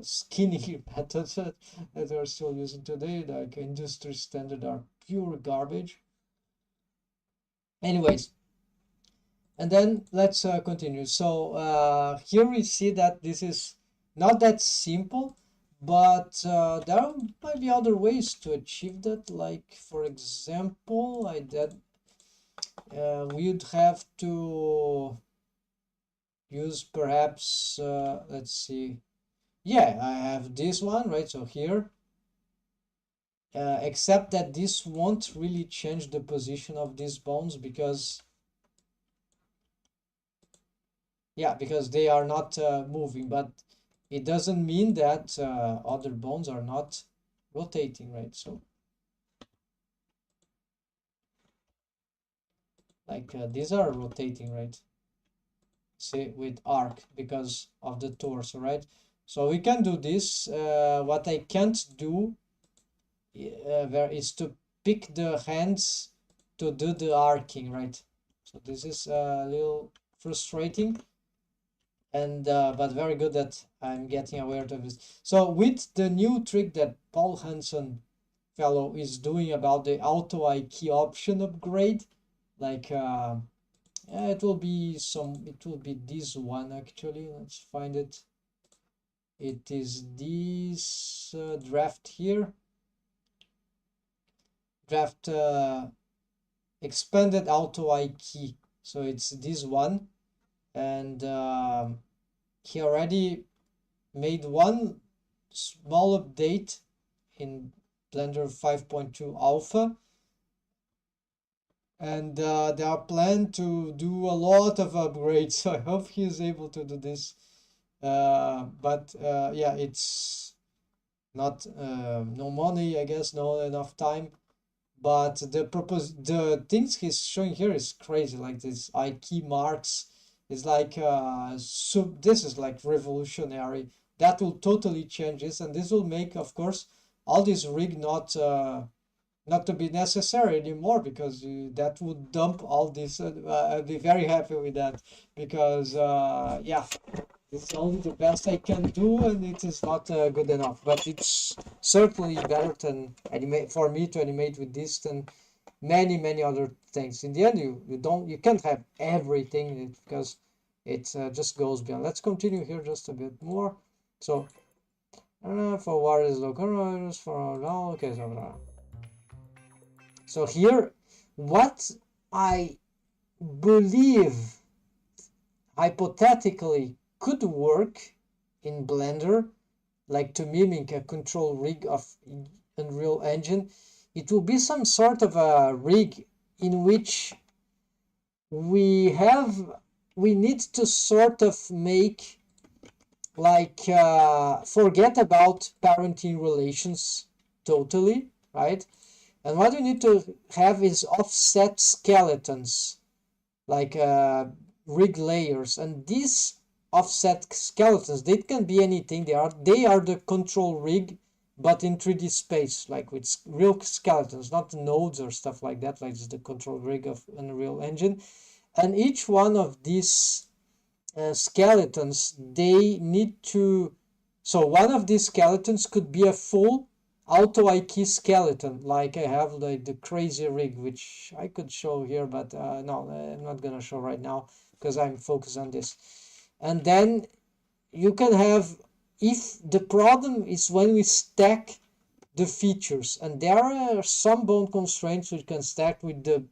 Speaker 1: skinny methods that we're still using today, like industry standard, are pure garbage. Anyways, and then let's continue. So here we see that this is not that simple, but there might be other ways to achieve that. Like, for example, I did we'd have to use perhaps, let's see. Yeah, I have this one, right? So here, except that this won't really change the position of these bones because, yeah, because they are not moving, but it doesn't mean that other bones are not rotating, right? So like these are rotating, right? See, with arc because of the torso, right? So we can do this. What I can't do there is to pick the hands to do the arcing, right? So this is a little frustrating, and but very good that I'm getting aware of this. So with the new trick that Paul Hansen fellow is doing about the auto key option upgrade, like it will be this one actually. Let's find it. It is this draft here. Draft expanded auto key. So it's this one, and he already made one small update in Blender 5.2 Alpha, and they are planned to do a lot of upgrades. So I hope he is able to do this. But yeah, it's not no money, I guess, no enough time. But the things he's showing here is crazy. Like this key marks is like this is like revolutionary. That will totally change this, and this will make, of course, all this rig not to be necessary anymore, because that would dump all this. I'd be very happy with that, because yeah, it's only the best I can do, and it is not good enough. But it's certainly better than animate for me to animate with this than many other things. In the end, you can't have everything because it just goes beyond. Let's continue here just a bit more. So for what is local for now? Okay, so here, what I believe hypothetically could work in Blender, like to mimic a control rig of Unreal Engine, it will be some sort of a rig in which we need to sort of make like forget about parenting relations totally, right? And what we need to have is offset skeletons, like rig layers, and these offset skeletons, they can be anything. They are the control rig, but in 3D space, like with real skeletons, not nodes or stuff like that, like it's the control rig of Unreal Engine. And each one of these skeletons, they need to, so one of these skeletons could be a full auto IK skeleton, like I have like the crazy rig, which I could show here, but no, I'm not gonna show right now because I'm focused on this. And then you can have, if the problem is when we stack the features, and there are some bone constraints we can stack with the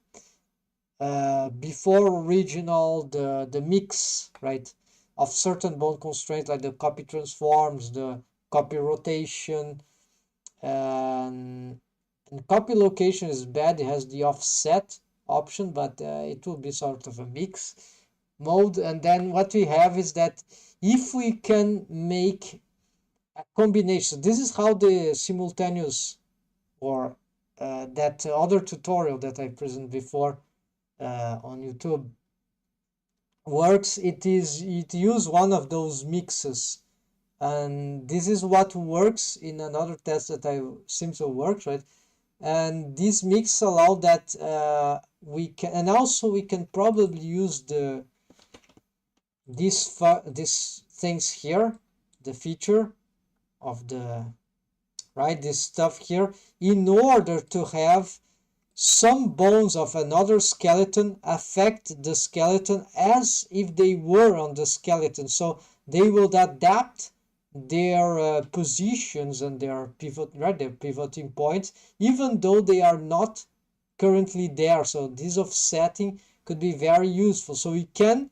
Speaker 1: before original, the mix, right, of certain bone constraints, like the copy transforms, the copy rotation, and copy location is bad. It has the offset option, but it will be sort of a mix mode. And then what we have is that if we can make a combination, this is how the simultaneous, or that other tutorial that I presented before on YouTube works. It use one of those mixes, and this is what works in another test that I seems to work, right? And this mix allow that we can, and also we can probably use these things here, the feature of the, right, this stuff here, in order to have some bones of another skeleton affect the skeleton as if they were on the skeleton. So they will adapt their positions and their pivot, right, their pivoting points, even though they are not currently there. So this offsetting could be very useful. So we can,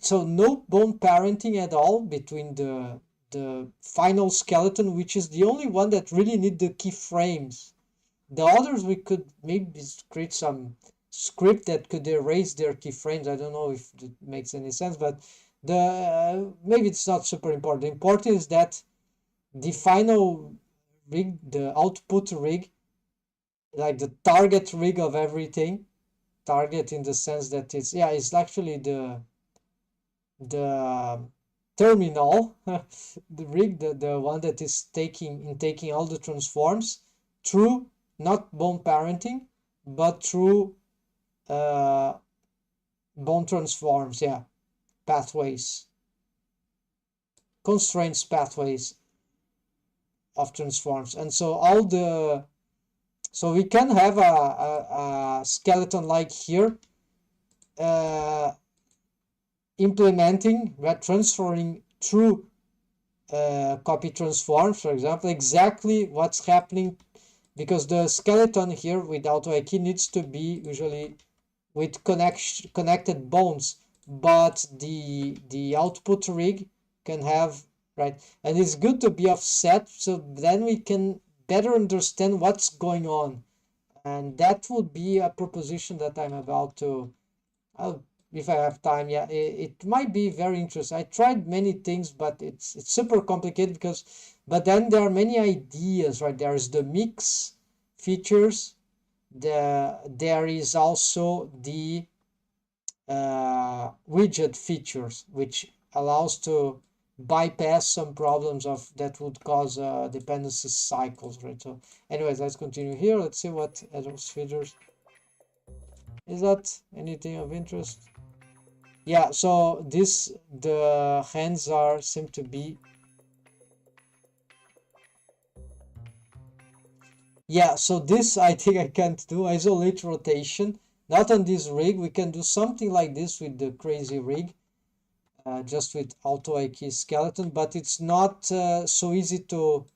Speaker 1: so no bone parenting at all between the final skeleton, which is the only one that really need the keyframes. The others we could maybe create some script that could erase their keyframes. I don't know if it makes any sense, but maybe it's not super important. The important is that the final rig, the output rig, like the target rig of everything, target in the sense that it's actually the terminal, the rig, the one that is taking all the transforms through not bone parenting, but through bone transforms, pathways, constraints pathways of transforms. And so so we can have a skeleton like here, implementing, transferring through copy transforms, for example, exactly what's happening, because the skeleton here with AutoIK needs to be usually with connected bones, but the output rig can have, right, and it's good to be offset, so then we can better understand what's going on. And that would be a proposition that I'm about to, if I have time, it might be very interesting. I tried many things, but it's super complicated because, but then there are many ideas, right? There's the mix features, there is also the widget features, which allows to bypass some problems of that would cause dependency cycles, right? So anyways, let's continue here. Let's see what those features. Is that anything of interest? Yeah, so the hands seem to be, yeah, so this I think I can't do. Isolate rotation, not on this rig. We can do something like this with the crazy rig, just with AutoIK skeleton, but it's not so easy to,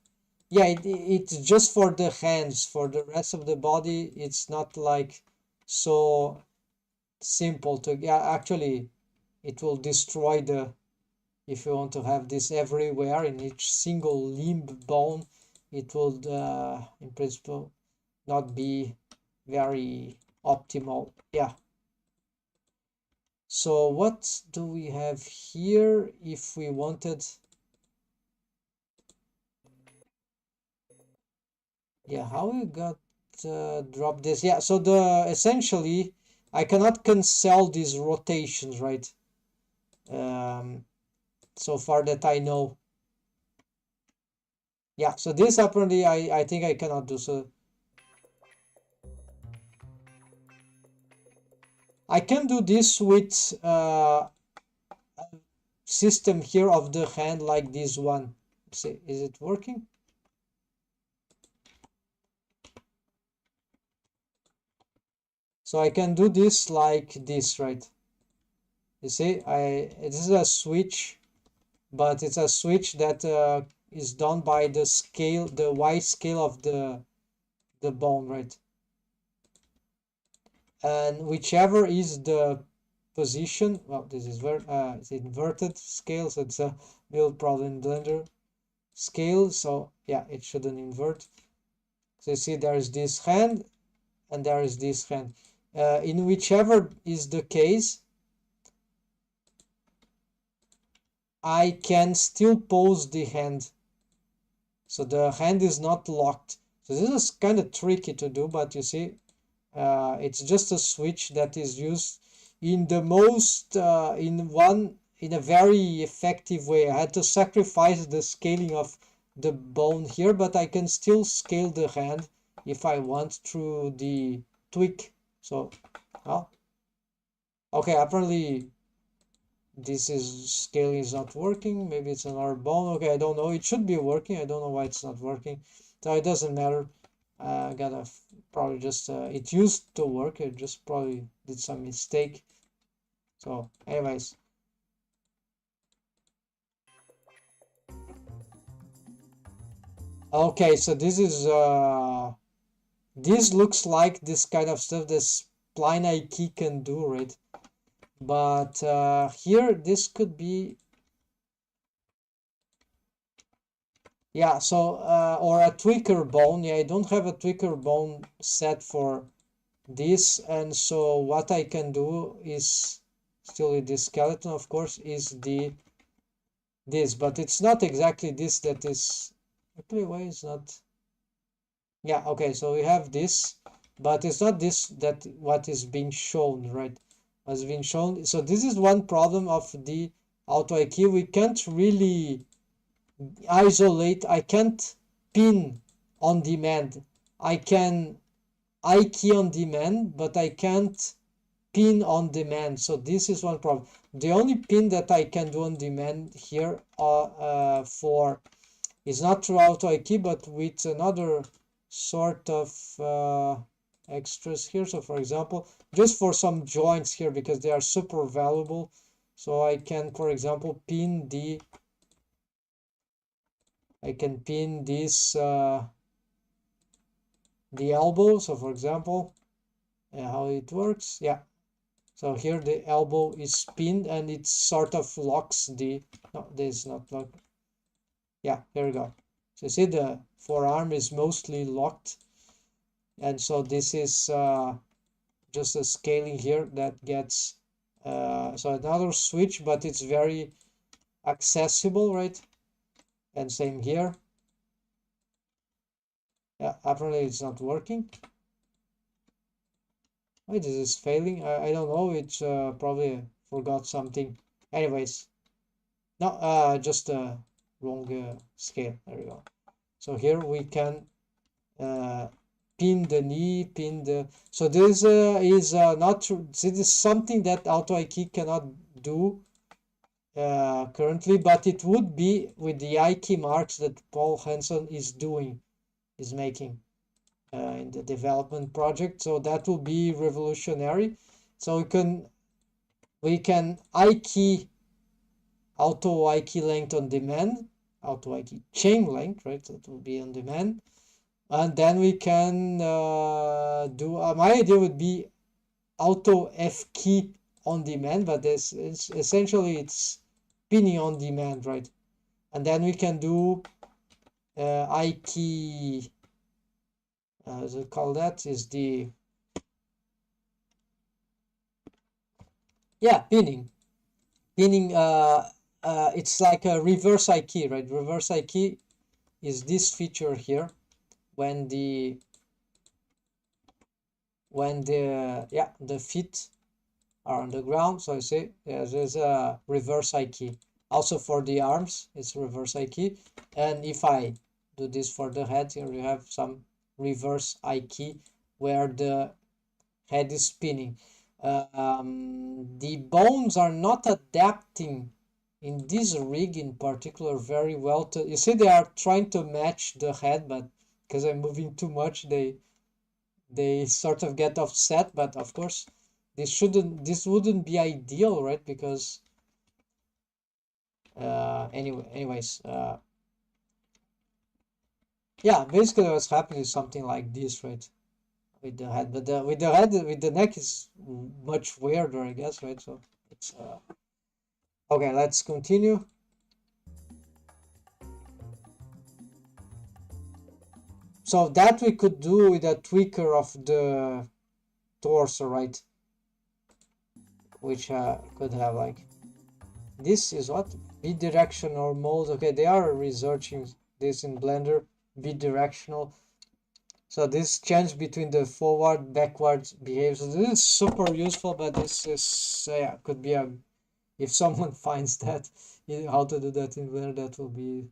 Speaker 1: it's just for the hands. For the rest of the body, it's not like so simple to, actually it will destroy if you want to have this everywhere in each single limb bone, it would in principle not be very optimal. So what do we have here if we wanted? How we got drop this? So essentially I cannot cancel these rotations, right? So far that I know. So this apparently I think I cannot do. So I can do this with a system here of the hand like this one. See, is it working? So I can do this like this, right? You see, this is a switch, but it's a switch that is done by the scale, the Y scale of the bone, right? And whichever is the position, well, this is it's inverted scale, so it's a build problem in Blender scale. So it shouldn't invert. So you see, there is this hand and there is this hand. In whichever is the case, I can still pose the hand. So the hand is not locked. So this is kind of tricky to do, but you see, it's just a switch that is used in the most in a very effective way. I had to sacrifice the scaling of the bone here, but I can still scale the hand if I want through the tweak. So, well, okay, apparently this scaling is not working. Maybe it's another bone. Okay, I don't know. It should be working. I don't know why it's not working. So it doesn't matter. I gotta probably just it used to work. I just probably did some mistake. So anyways, okay, so this is this looks like this kind of stuff that spline IK can do, right? But here this could be, yeah, so or a tweaker bone. Yeah, I don't have a tweaker bone set for this, and so what I can do is still with the skeleton, of course, is this, but it's not exactly this that is actually, why is not, yeah, okay, so we have this, but it's not this that what is being shown, right? Has been shown. So this is one problem of the auto IQ. We can't really isolate. I can't pin on demand. I can IK on demand, but I can't pin on demand. So this is one problem. The only pin that I can do on demand here for is not through auto IK, but with another sort of extras here. So for example, just for some joints here, because they are super valuable. So I can, for example, pin this the elbow. So for example, how it works, yeah. So here the elbow is pinned and it sort of locks the, no, this is not locked. Yeah, here we go. So you see the forearm is mostly locked. And so this is just a scaling here that gets, so another switch, but it's very accessible, right? And same here. Yeah, apparently it's not working. Why this is failing? I don't know. It's probably forgot something. Anyways, no, just a wrong scale. There we go. So here we can pin the knee, pin the. So this is not true. This is something that auto IK cannot do currently, but it would be with the IK marks that Paul Hansen is making in the development project. So that will be revolutionary. So we can IK auto IK length on demand, auto IK chain length, right? That will be on demand, and then we can do. My idea would be auto F key on demand, but this is essentially it's pinning on demand, right? And then we can do I key. As we call that is the, yeah, pinning. It's like a reverse I key, right? Reverse I key is this feature here when the yeah, the feet are on the ground. So I say, yeah, there's a reverse I key. Also for the arms, it's reverse I key. And if I do this for the head, here you have some reverse I key where the head is spinning. The bones are not adapting in this rig in particular very well to, you see, they are trying to match the head, but because I'm moving too much, they sort of get offset. But of course this wouldn't be ideal, right? Because anyways, yeah, basically what's happening is something like this, right? With the head, but with the head, with the neck is much weirder, I guess, right? So it's okay, let's continue. So that we could do with a tweaker of the torso, right? Which could have like, this is what, bidirectional mode. Okay, they are researching this in Blender, bidirectional. So this change between the forward, backwards behaves. So this is super useful, but this is yeah, could be a, if someone finds that how to do that in Blender, that will be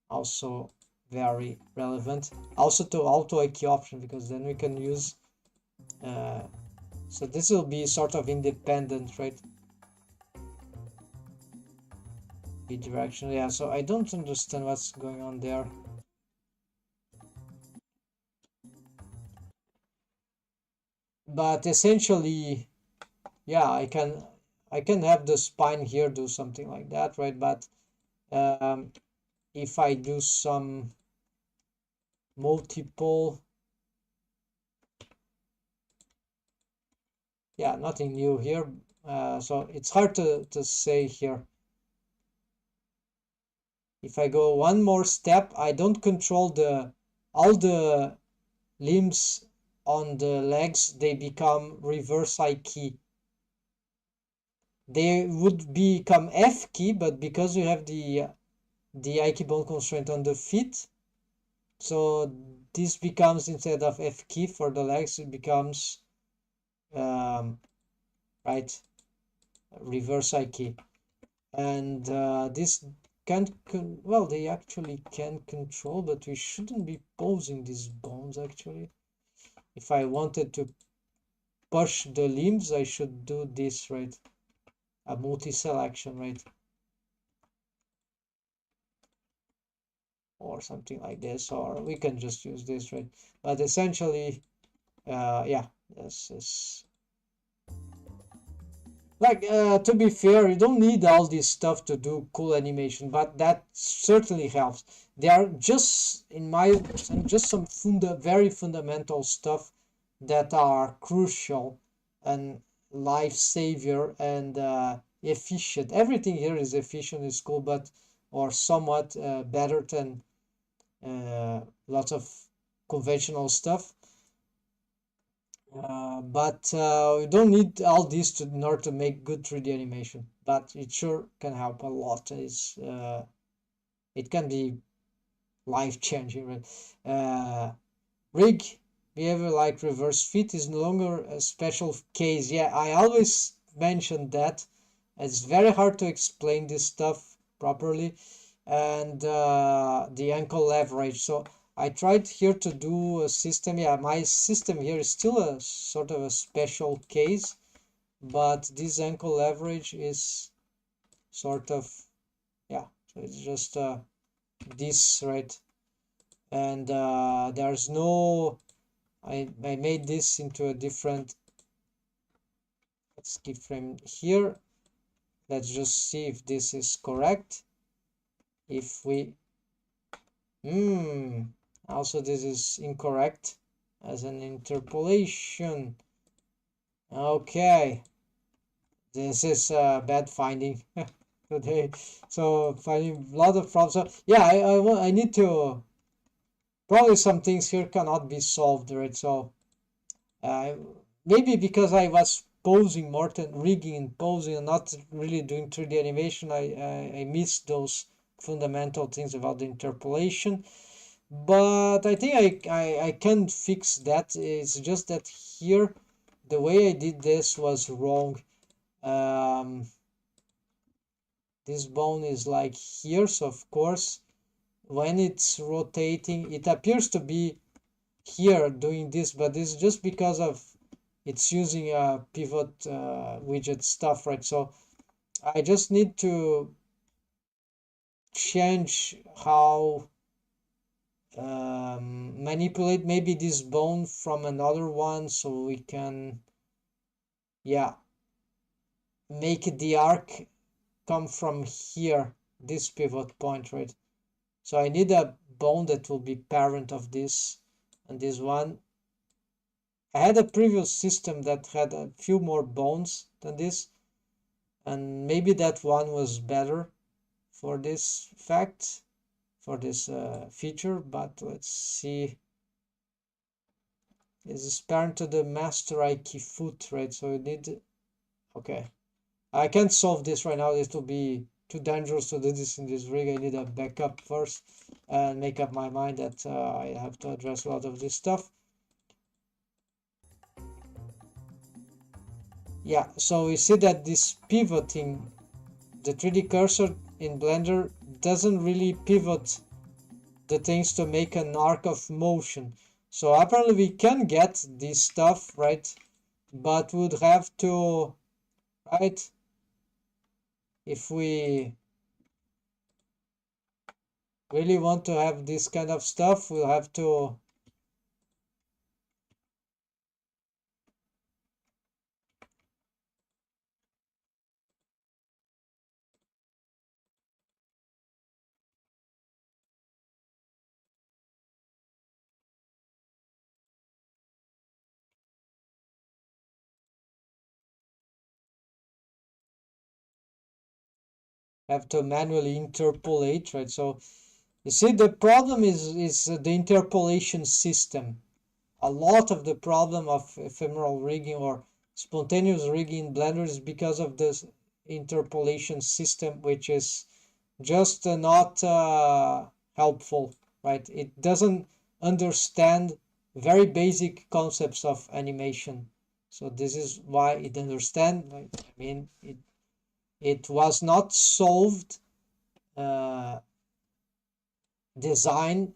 Speaker 1: also very relevant. Also to auto IQ option, because then we can use so this will be sort of independent, right? Bidirectional, yeah. So I don't understand what's going on there. But essentially, yeah, I can have the spine here do something like that, right? But if I do some multiple yeah, nothing new here. So it's hard to say here. If I go one more step, I don't control all the limbs on the legs. They become reverse I key. They would become F key, but because you have the I key bone constraint on the feet, so this becomes, instead of F key for the legs, it becomes right, reverse I key. And this can't well, they actually can control, but we shouldn't be posing these bones actually. If I wanted to push the limbs, I should do this, right? A multi-selection, right? Or something like this, or we can just use this, right? But essentially, yeah, this is like, to be fair, you don't need all this stuff to do cool animation, but that certainly helps. They are just, in my understanding, just some very fundamental stuff that are crucial and life savior and efficient. Everything here is efficient, is cool, but or somewhat better than lots of conventional stuff. But you don't need all this in order to make good 3D animation, but it sure can help a lot. It can be life-changing, right? Rig behavior like reverse fit is no longer a special case. Yeah, I always mention that. It's very hard to explain this stuff properly. And the ankle leverage. So I tried here to do a system. Yeah, my system here is still a sort of a special case, but this ankle leverage is sort of, yeah, so it's just this, right? And there's no, I made this into a different, let's keyframe here. Let's just see if this is correct. If we, also this is incorrect as an interpolation. Okay, this is a bad finding today. So finding a lot of problems. So yeah, I need to, probably some things here cannot be solved, right? So uh, maybe because I was posing more than rigging and posing and not really doing 3D animation, I missed those fundamental things about the interpolation. But I think I can fix that. It's just that here the way I did this was wrong. This bone is like here, so of course when it's rotating it appears to be here doing this, but it's just because of it's using a pivot widget stuff, right? So I just need to change how manipulate maybe this bone from another one, so we can, yeah, make the arc come from here, this pivot point, right? So I need a bone that will be parent of this and this one. I had a previous system that had a few more bones than this, and maybe that one was better for this fact, for this feature, but let's see. This is parent to the master Ike foot, right? So you need, okay. I can't solve this right now. It will be too dangerous to do this in this rig. I need a backup first and make up my mind that I have to address a lot of this stuff. Yeah, so we see that this pivoting, the 3D cursor in Blender doesn't really pivot the things to make an arc of motion. So apparently we can get this stuff, right? But would have to, right? If we really want to have this kind of stuff, we'll have to have to manually interpolate, right? So you see, the problem is the interpolation system. A lot of the problem of ephemeral rigging or spontaneous rigging in Blender is because of this interpolation system, which is just not helpful, right? It doesn't understand very basic concepts of animation. So this is why it understand. I mean, it was not solved, designed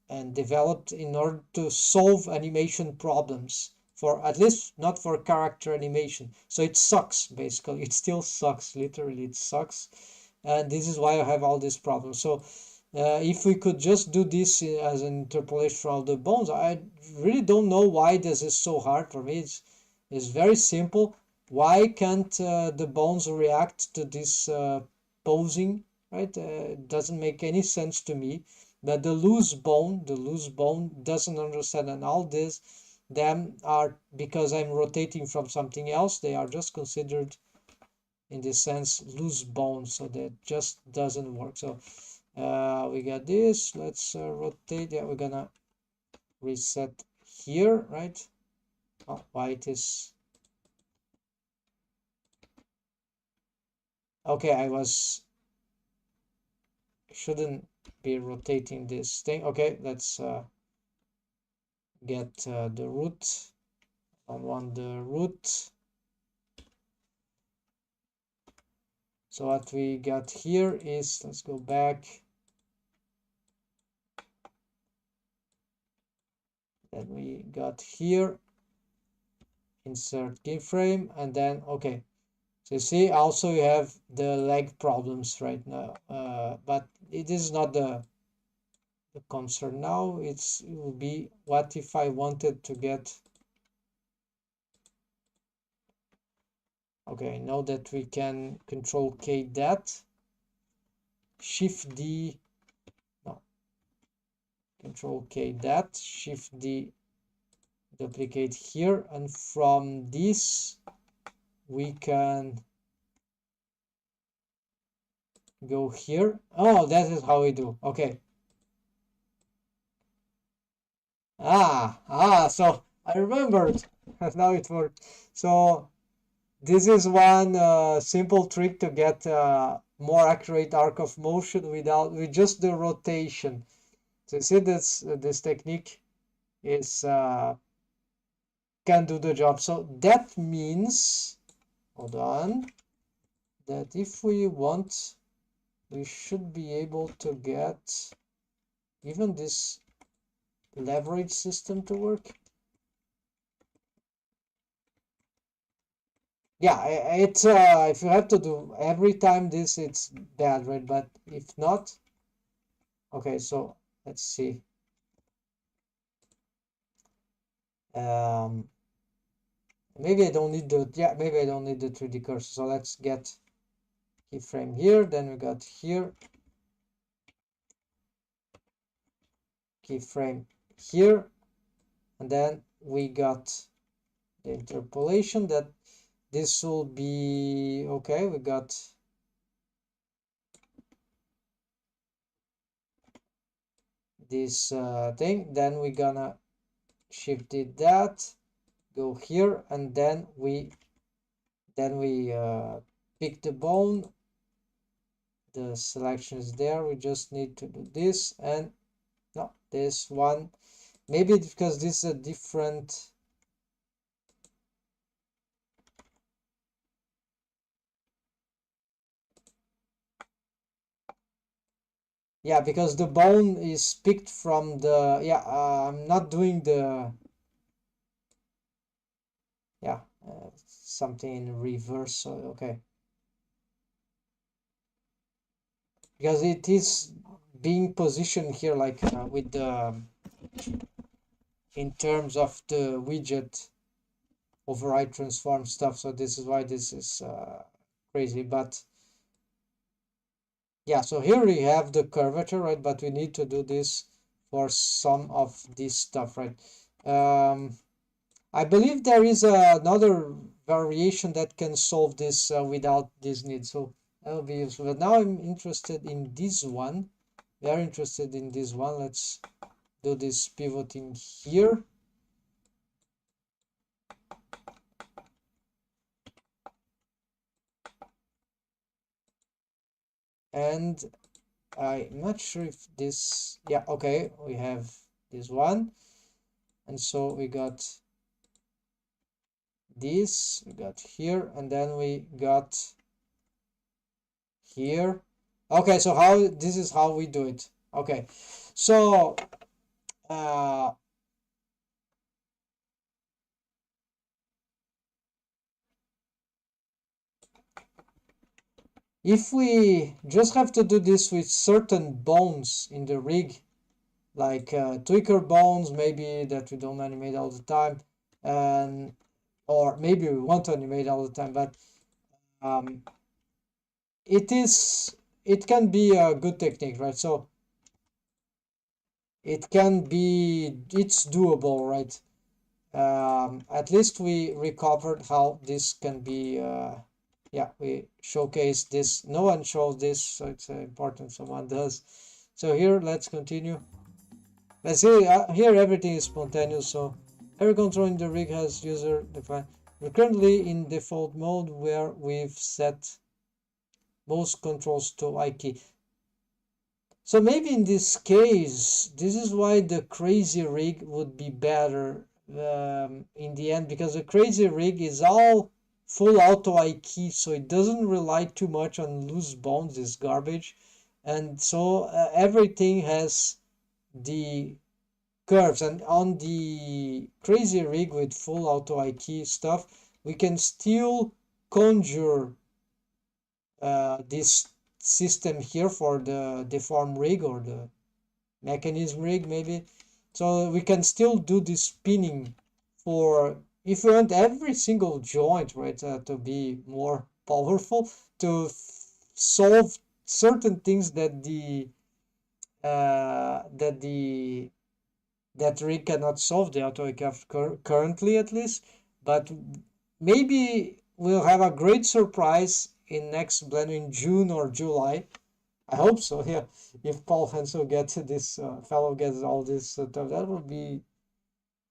Speaker 1: and developed in order to solve animation problems, for at least not for character animation. So it sucks, basically. It still sucks, literally it sucks, and this is why I have all these problems. So if we could just do this as an interpolation for all the bones, I really don't know why this is so hard for me. It's very simple. Why can't the bones react to this posing, right? It doesn't make any sense to me. But the loose bone doesn't understand, and all this, them are, because I'm rotating from something else, they are just considered in this sense loose bones, so that just doesn't work. So we got this. Let's rotate. Yeah, we're gonna reset here, right? Oh, why it is okay. Shouldn't be rotating this thing. Okay, let's get the root. I want the root. So what we got here is, let's go back. Then we got here, insert keyframe, and then, okay. So you see, also you have the lag problems right now, but it is not the concern now. It will be, what if I wanted to get, okay, I know that we can control K that, Shift D, no, control K that, Shift D, duplicate here, and from this we can go here. Oh, that is how we do. Okay. So I remembered. Now it worked. So this is one simple trick to get more accurate arc of motion with just the rotation. So you see, this technique is can do the job. So that means, hold on, that if we want, we should be able to get even this leverage system to work. Yeah, it's if you have to do every time this, it's bad, right? But if not, okay, so let's see. Maybe I don't need the, yeah, maybe I don't need the 3D cursor. So let's get keyframe here, then we got here, keyframe here, and then we got the interpolation. That this will be okay. We got this thing, then we're gonna shift it that, go here, and then we pick the bone. The selection is there. We just need to do this, and no, this one, maybe it's because this is a different, yeah, because the bone is picked from the, yeah, I'm not doing the, yeah, something in reverse. So okay, because it is being positioned here like with the in terms of the widget override transform stuff. So this is why this is crazy. But yeah, so here we have the curvature, right? But we need to do this for some of this stuff, right? I believe there is another variation that can solve this without this need. So that'll be useful. But now I'm interested in this one. We are interested in this one. Let's do this pivoting here. And I'm not sure if this, yeah, okay, we have this one. And so we got this, we got here, and then we got here. Okay, so how, this is how we do it. Okay, so if we just have to do this with certain bones in the rig, like tweaker bones, maybe that we don't animate all the time, and or maybe we want to animate all the time, but um, it can be a good technique, right? So it can be, it's doable, right? At least we recovered how this can be. Yeah, we showcase this. No one shows this, so it's important someone does. So here, let's continue. Let's see, here everything is spontaneous, so every control in the rig has user defined. We're currently in default mode where we've set most controls to IK. So maybe in this case, this is why the crazy rig would be better in the end, because the crazy rig is all full auto IK, so it doesn't rely too much on loose bones, this garbage. And so everything has the curves, and on the crazy rig with full auto IK stuff, we can still conjure this system here for the deform rig or the mechanism rig maybe. So we can still do this spinning for, if you want every single joint, right, to be more powerful, to solve certain things that the that rig cannot solve, the AutoCAD currently at least. But maybe we'll have a great surprise in next Blender in June or July. I hope so, yeah. If Paul Hensel gets this, fellow gets all this stuff, that would be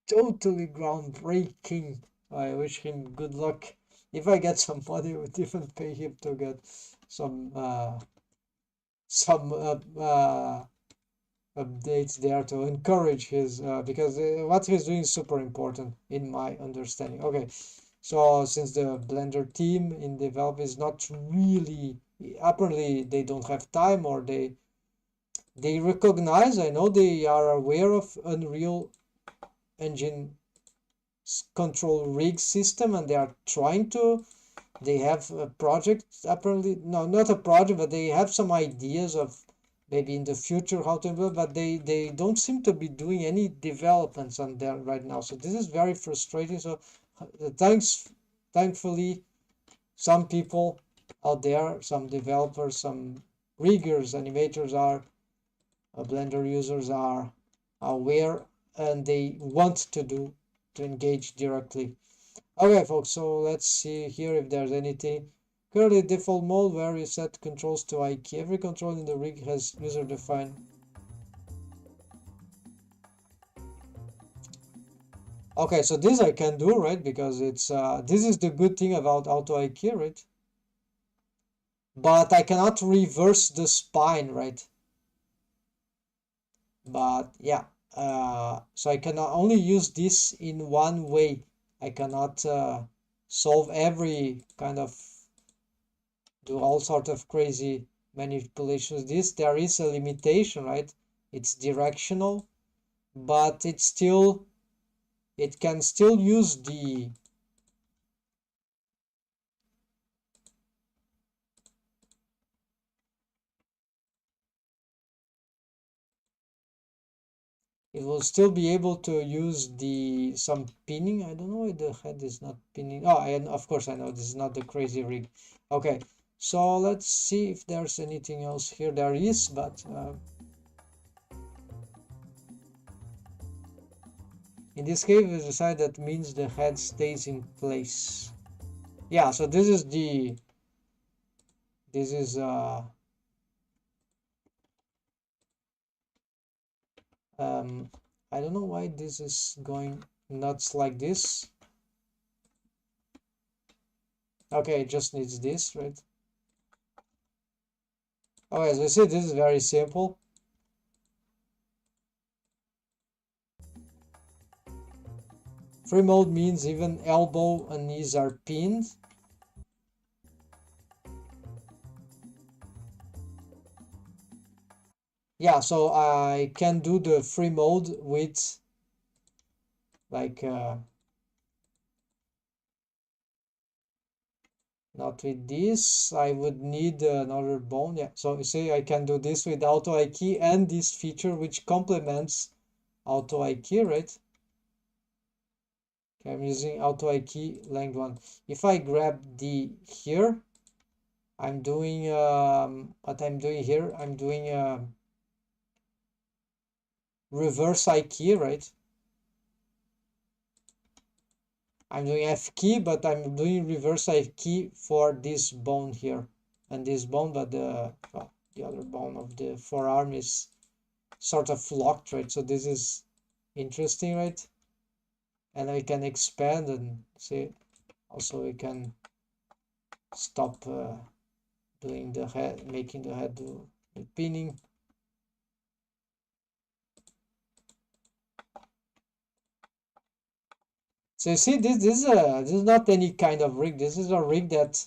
Speaker 1: totally groundbreaking. I wish him good luck. If I get some money, we would even pay him to get some some updates there to encourage his because what he's doing is super important in my understanding. Okay, so since the Blender team in develop is not really, apparently they don't have time, or they recognize, I know they are aware of Unreal Engine control rig system, and they are trying to, they have a project, apparently, no, not a project, but they have some ideas of maybe in the future how to implement, but they don't seem to be doing any developments on there right now. So this is very frustrating. So thankfully, some people out there, some developers, some riggers, animators are, Blender users are aware, and they want to engage directly. Okay, folks, so let's see here if there's anything. Currently, default mode where you set controls to IK. Every control in the rig has user-defined. Okay, so this I can do, right? Because it's this is the good thing about auto IK, right? But I cannot reverse the spine, right? But yeah, so I can only use this in one way. I cannot solve every kind of, do all sort of crazy manipulations. This, there is a limitation, right? It's directional, but it's still, it can still use the, it will still be able to use the some pinning. I don't know why the head is not pinning. Oh, and of course I know this is not the crazy rig. Okay, so let's see if there's anything else here. There is, but in this case we decide that means the head stays in place. Yeah, so this is this is I don't know why this is going nuts like this. Okay, it just needs this, right? Oh, as I said, this is very simple. Free mode means even elbow and knees are pinned. Yeah, so I can do the free mode with like not with this. I would need another bone. Yeah, so you see I can do this with auto I key and this feature which complements auto I key, right? Okay, I'm using auto I key length 1. If I grab the here, I'm doing what I'm doing here. I'm doing reverse I key, right? I'm doing F key, but I'm doing reverse I key for this bone here and this bone, but well, the other bone of the forearm is sort of locked, right? So this is interesting, right? And I can expand and see. Also, we can stop doing the head, making the head do the pinning. So you see, this is not any kind of rig. This is a rig that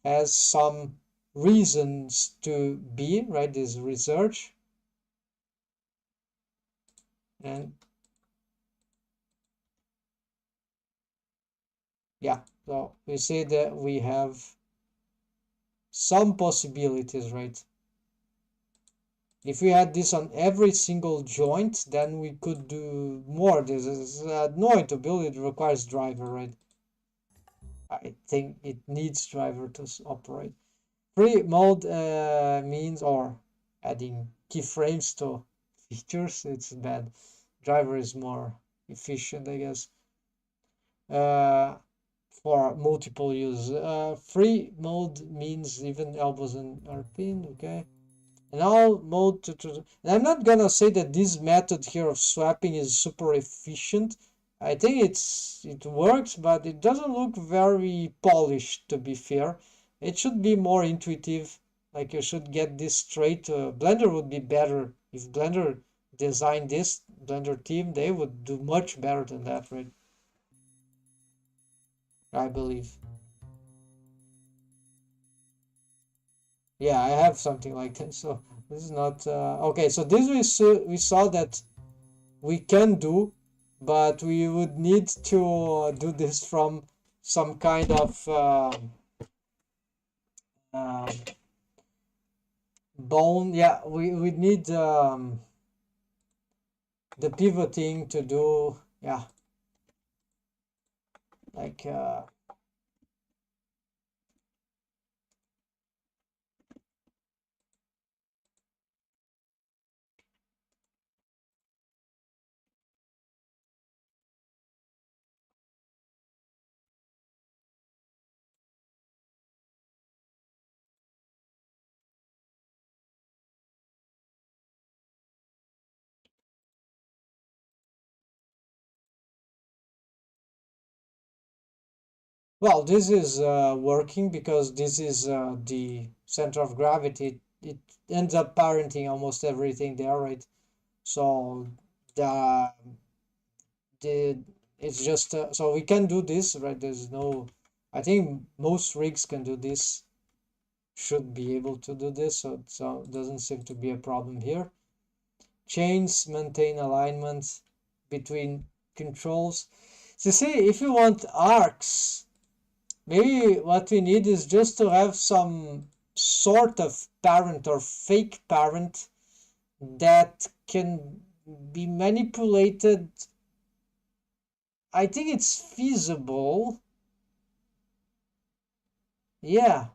Speaker 1: has some reasons to be, right? This research. And yeah, so we see that we have some possibilities, right? If we had this on every single joint, then we could do more. This is annoying to build. It requires driver, right? I think it needs driver to operate. Free mode means, or adding keyframes to features, it's bad. Driver is more efficient, I guess, for multiple use. Free mode means even elbows and are pinned, okay? And now mode and I'm not gonna say that this method here of swapping is super efficient. I think it works, but it doesn't look very polished, to be fair. It should be more intuitive. Like you should get this straight. Blender would be better if Blender designed this. Blender team, they would do much better than that, right? I believe. Yeah, I have something like that. So this is not okay. So this we saw that we can do, but we would need to do this from some kind of um, bone. Yeah, we need the pivoting to do. Yeah, like well, this is working because this is the center of gravity. It ends up parenting almost everything there, right? So the the it's just so we can do this, right? There's no, I think most rigs can do this, should be able to do this, so it doesn't seem to be a problem here. Chains maintain alignment between controls. So see, if you want arcs, maybe what we need is just to have some sort of parent or fake parent that can be manipulated. I think it's feasible. Yeah.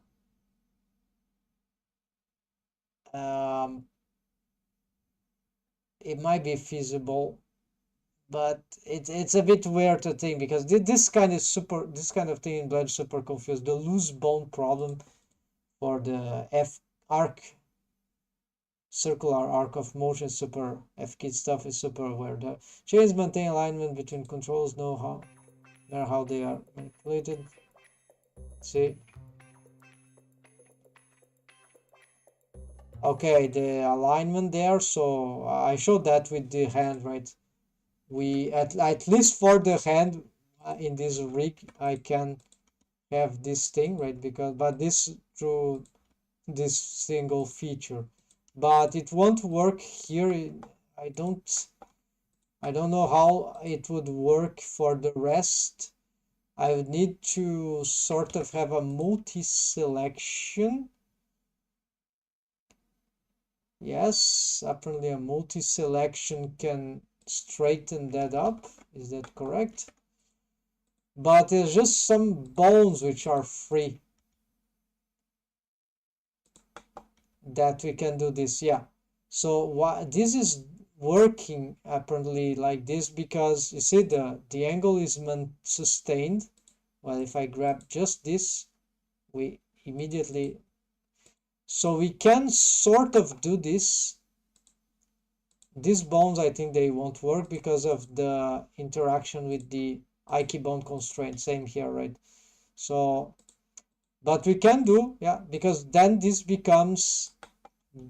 Speaker 1: Um, it might be feasible, but it's a bit weird to think because this kind of thing in Blender super confused. The loose bone problem for the F arc, circular arc of motion super F-kit stuff is super aware. The chains maintain alignment between controls, know how they are manipulated. See. Okay, the alignment there, so I showed that with the hand, right? We at least for the hand in this rig I can have this thing, right? Because but this through this single feature, but it won't work here. I don't know how it would work for the rest. I would need to sort of have a multi-selection. Yes, apparently a multi-selection can straighten that up. Is that correct? But there's just some bones which are free that we can do this. Yeah. So what this is working apparently like this because you see the angle is sustained. Well, if I grab just this, we immediately, so we can sort of do this. These bones, I think they won't work because of the interaction with the Ike bone constraint. Same here, right? So, but we can do, yeah, because then this becomes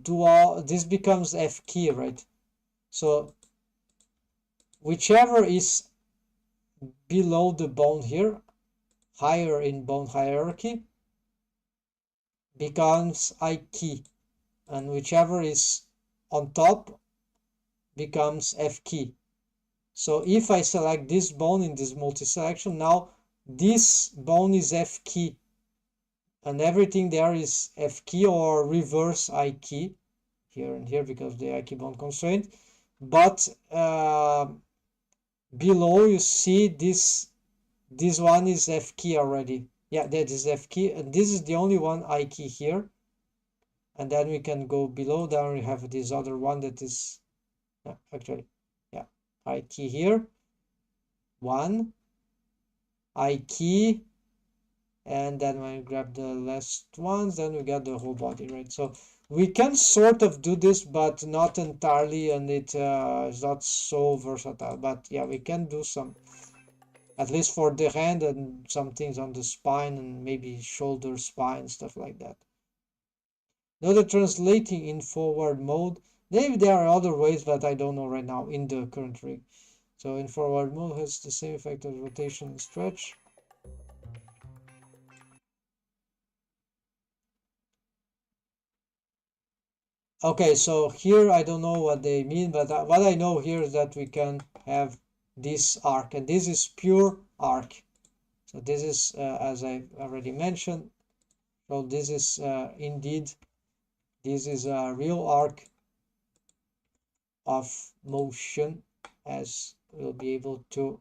Speaker 1: dual, this becomes F key, right? So whichever is below the bone here, higher in bone hierarchy, becomes I key, and whichever is on top becomes F key. So if I select this bone in this multi-selection, now this bone is F key, and everything there is F key or reverse I key here and here because the I key bone constraint. But below you see this one is F key already. Yeah, that is F key, and this is the only one I key here. And then we can go below. Then we have this other one that is actually, yeah, I key here, one I key, and then when we grab the last ones, then we get the whole body, right? So we can sort of do this, but not entirely, and it is not so versatile. But yeah, we can do some, at least for the hand and some things on the spine and maybe shoulder, spine, stuff like that. Now the translating in forward mode, maybe there are other ways, but I don't know right now in the current rig. So in forward mode has the same effect as rotation and stretch. Okay, so here I don't know what they mean, but what I know here is that we can have this arc, and this is pure arc. So this is, as I already mentioned, so this is indeed, this is a real arc of motion, as we'll be able to,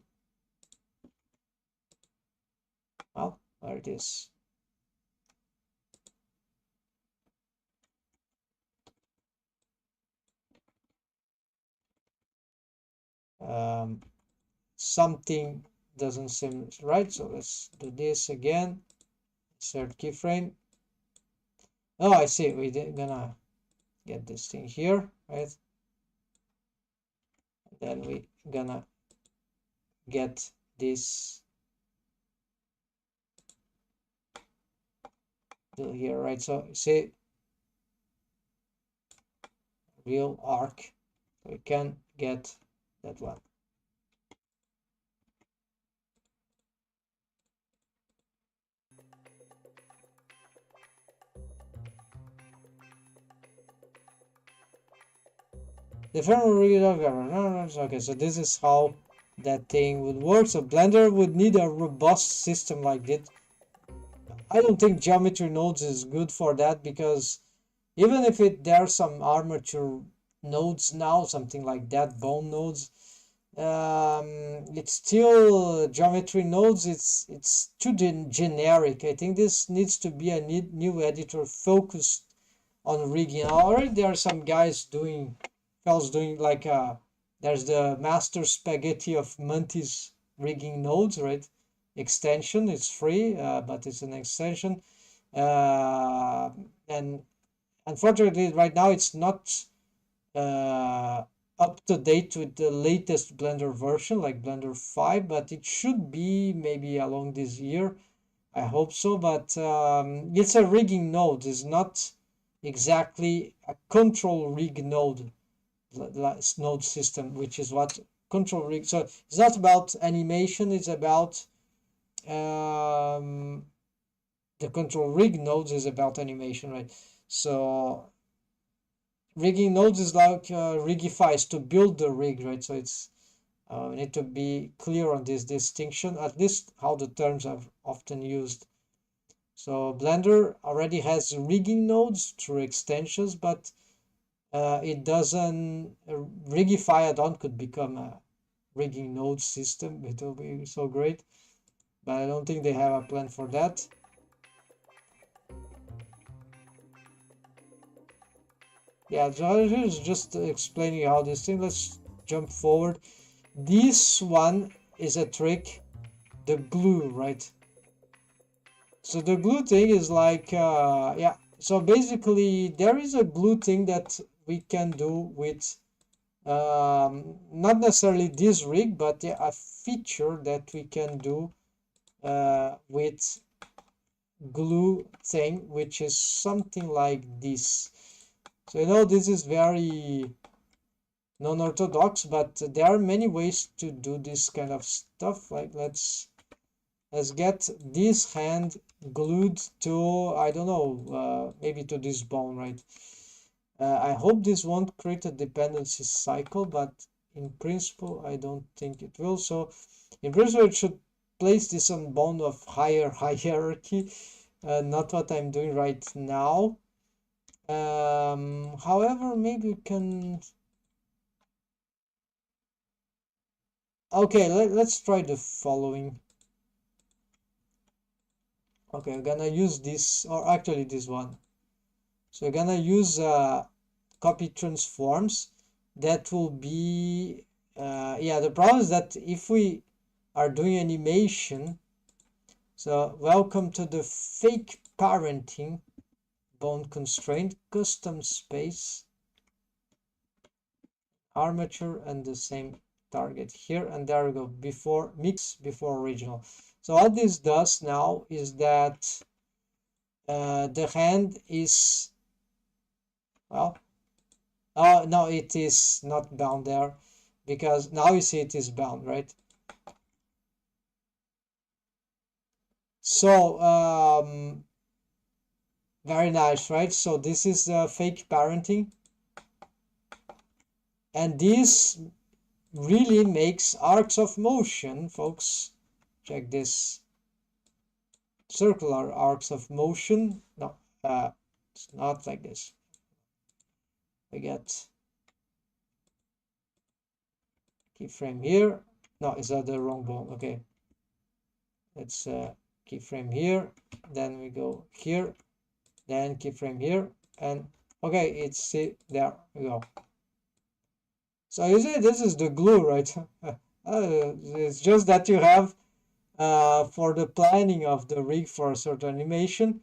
Speaker 1: well, there it is. Something doesn't seem right, so let's do this again. Insert keyframe. Oh, I see, we're gonna get this thing here, right? Then we gonna get this here, right? So see, real arc, we can get that one. The ephemeral, okay, so this is how that thing would work. So Blender would need a robust system like this. I don't think geometry nodes is good for that, because even if there are some armature nodes now, something like that, bone nodes, it's still geometry nodes. It's too generic. I think this needs to be a new editor focused on rigging. Already there are some guys doing, fellows doing like there's the master spaghetti of Mantis rigging nodes, right? Extension, it's free, but it's an extension. And unfortunately, right now it's not up to date with the latest Blender version, like Blender 5, but it should be maybe along this year. I hope so, but it's a rigging node. It's not exactly a control rig node system, which is what control rig. So it's not about animation. It's about the control rig nodes is about animation, right? So rigging nodes is like rigifies to build the rig, right? So it's we need to be clear on this distinction, at least how the terms are often used. So Blender already has rigging nodes through extensions, but it doesn't rigify add-on could become a rigging node system. It will be so great, but I don't think they have a plan for that. Yeah, so here's just explaining how this thing. Let's jump forward. This one is a trick, the glue, right? So the glue thing is like, yeah. So basically, there is a glue thing that we can do with not necessarily this rig, but yeah, a feature that we can do with glue thing, which is something like this. So you know, this is very non-orthodox, but there are many ways to do this kind of stuff. Like let's get this hand glued to, I don't know, maybe to this bone, right? I hope this won't create a dependency cycle, but in principle I don't think it will. So in principle it should place this on bone of higher hierarchy, not what I'm doing right now. However, maybe we can. Okay, let's try the following. Okay, I'm gonna use this, or actually this one. So we're gonna use copy transforms. That will be yeah, the problem is that if we are doing animation, so welcome to the fake parenting bone constraint custom space armature and the same target here, and there we go, before mix before original. So what this does now is that the hand is, well, oh no, it is not bound there, because now you see it is bound, right? So very nice, right? So this is fake parenting, and this really makes arcs of motion, folks. Check this. Circular arcs of motion. No, it's not like this. We get keyframe here. No, is that the wrong bone? Okay, let's keyframe here. Then we go here. Then keyframe here, and okay, it's there we go. So you see, this is the glue, right? It's just that you have for the planning of the rig for a certain animation.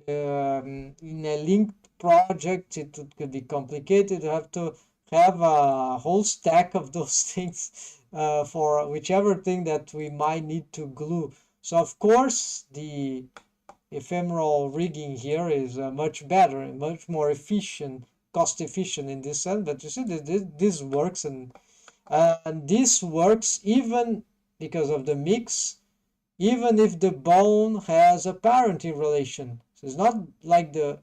Speaker 1: In a linked project, it could be complicated. You have to have a whole stack of those things for whichever thing that we might need to glue. So of course, the ephemeral rigging here is much better and much more efficient, cost efficient in this sense. But you see, this works, and this works even because of the mix, even if the bone has a parenting relation. So it's not like the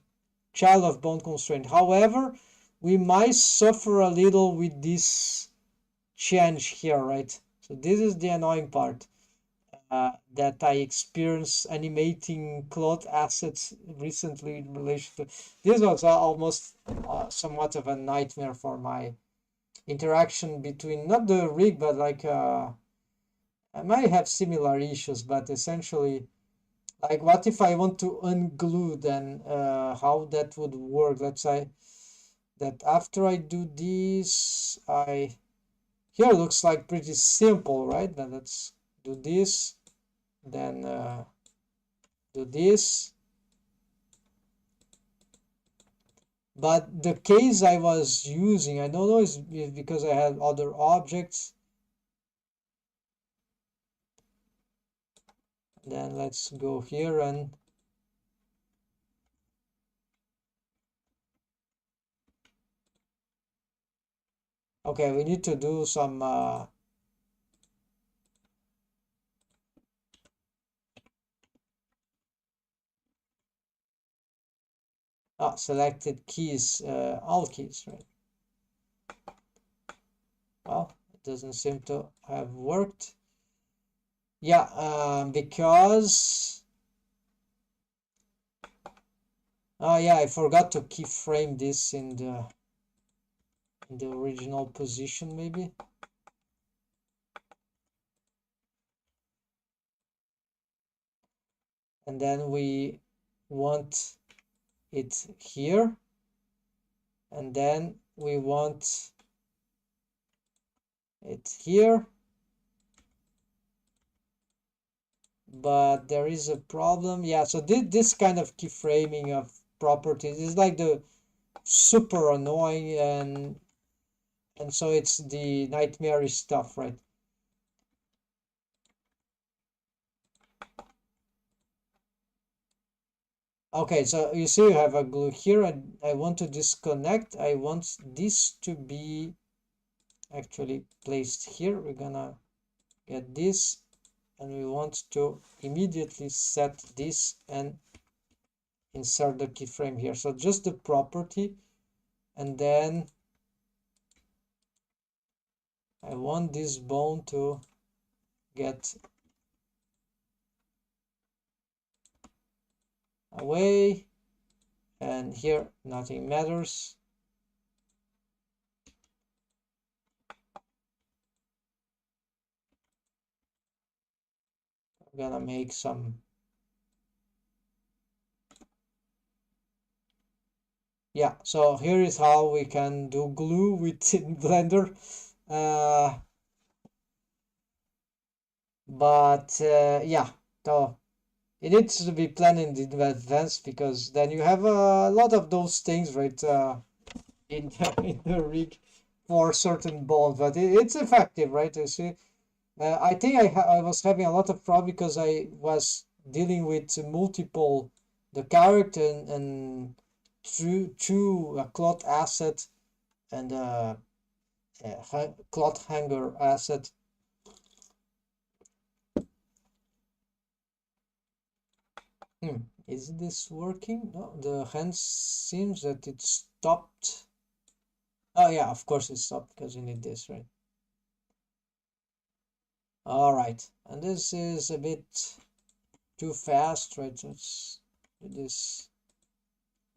Speaker 1: child of bone constraint. However, we might suffer a little with this change here, right? So this is the annoying part. That I experienced animating cloth assets recently in relation to this was almost somewhat of a nightmare for my interaction between not the rig, but like I might have similar issues, but essentially, like what if I want to unglue, then how that would work. Let's say that after I do this, here looks like pretty simple, right? Then let's do this, then do this, But the case I was using, I don't know if because I had other objects. Then let's go here and okay, we need to do some selected keys, all keys, right? Well, it doesn't seem to have worked. Yeah, because yeah, I forgot to keyframe this in the original position, maybe. And then we want it here, and then we want it here, but there is a problem. Yeah, so this kind of keyframing of properties is like the super annoying, and so it's the nightmare stuff, right? Okay, so you see you have a glue here, and I want to disconnect. I want this to be actually placed here. We're gonna get this, and we want to immediately set this and insert the keyframe here. So just the property, and then I want this bone to get away, and here nothing matters. I'm gonna make some, yeah, so here is how we can do glue within Blender. But yeah, so it needs to be planned in advance, because then you have a lot of those things, right, in in the rig for certain bones. But it's effective, right? You see, I think I was having a lot of problem because I was dealing with multiple the character and two cloth asset and cloth hanger asset. Is this working? No, the hand seems that it stopped. Oh yeah, of course it stopped because you need this, right? All right, and this is a bit too fast, right? Let's do this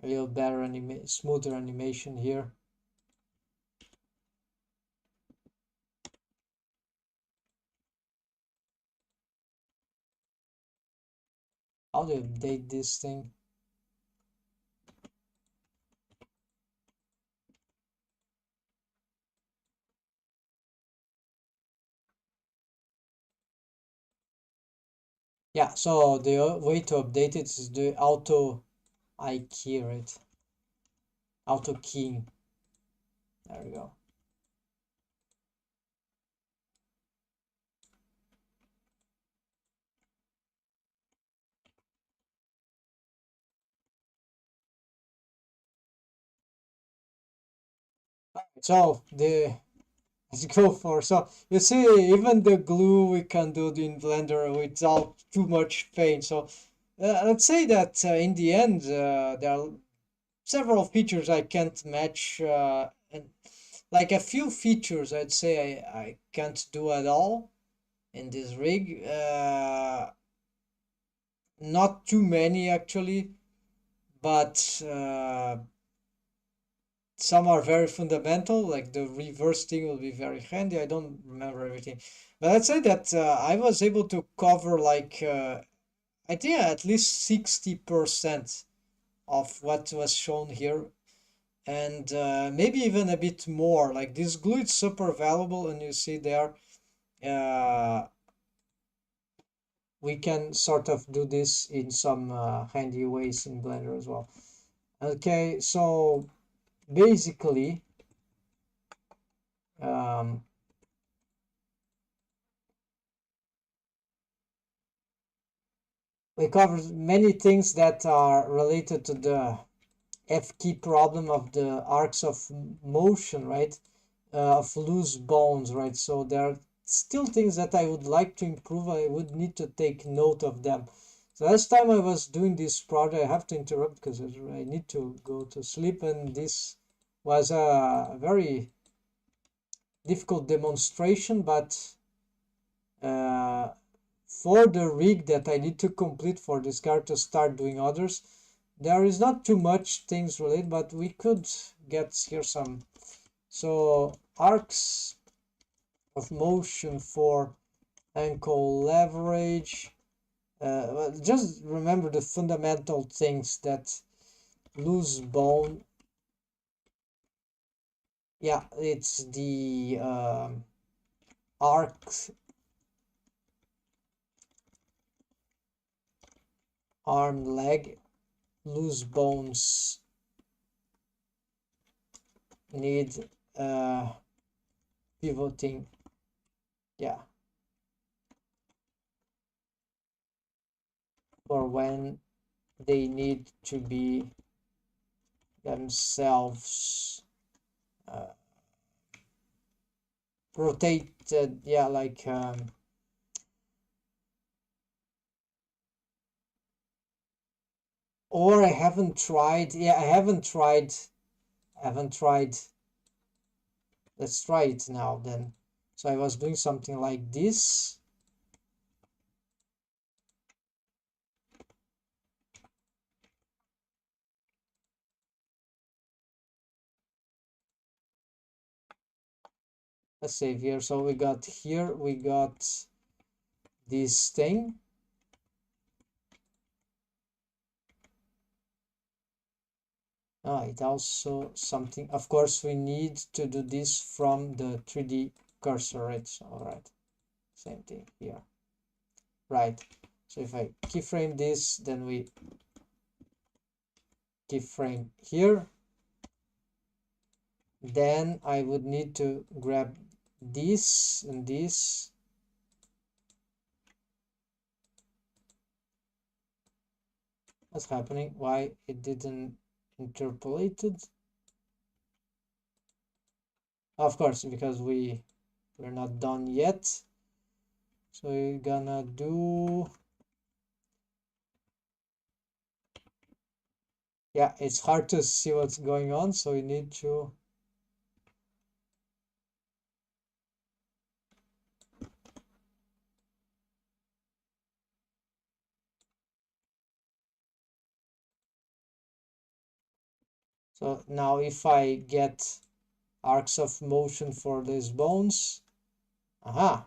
Speaker 1: a little better smoother animation here. How do you update this thing? Yeah, so the way to update it is the auto key, right? Auto keying. There we go. So let's go for, so you see even the glue we can do in Blender without too much pain. So let's say that in the end there are several features I can't match, and like a few features I'd say I can't do at all in this rig. Not too many actually, but some are very fundamental, like the reverse thing will be very handy. I don't remember everything, but I'd say that I was able to cover like I think at least 60% of what was shown here, and maybe even a bit more. Like this glue is super valuable, and you see there uh, we can sort of do this in some handy ways in Blender as well. Okay, so basically we cover many things that are related to the F key problem of the arcs of motion, right? Of loose bones, right? So there are still things that I would like to improve. I would need to take note of them. So last time I was doing this project, I have to interrupt because I need to go to sleep, and this was a very difficult demonstration, but for the rig that I need to complete for this card to start doing others, there is not too much things related, but we could get here some. So arcs of motion for ankle leverage. Well, just remember the fundamental things that loose bone. Yeah, it's the arc, arm, leg, loose bones need pivoting. Yeah, for when they need to be themselves rotated. Yeah, like or I haven't tried. Yeah, I haven't tried. Let's try it now then. So I was doing something like this. Let's save here. So we got this thing. It also something, of course, we need to do this from the 3D cursor, right? So, all right, same thing here, right? So if I keyframe this, then we keyframe here, then I would need to grab this and this. What's happening? Why it didn't interpolated? Of course, because we're not done yet. So we're gonna do, yeah, it's hard to see what's going on, so we need to so now if I get arcs of motion for these bones, aha,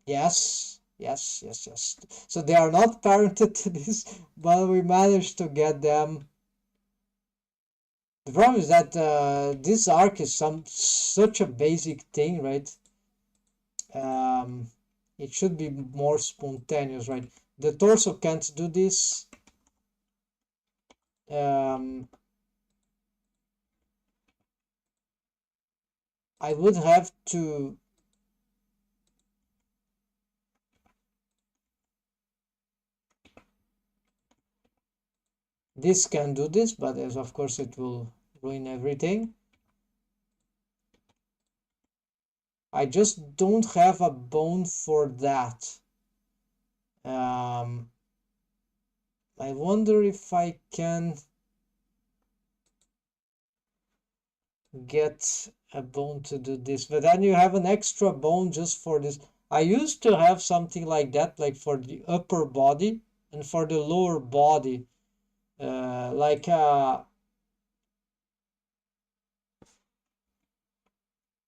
Speaker 1: yes, yes, yes, yes. So they are not parented to this, but we managed to get them. The problem is that this arc is such a basic thing, right? It should be more spontaneous, right? The torso can't do this. I would have to this can do this, but as of course it will ruin everything. I just don't have a bone for that. I wonder if I can get a bone to do this, but then you have an extra bone just for this. I used to have something like that, like for the upper body and for the lower body, like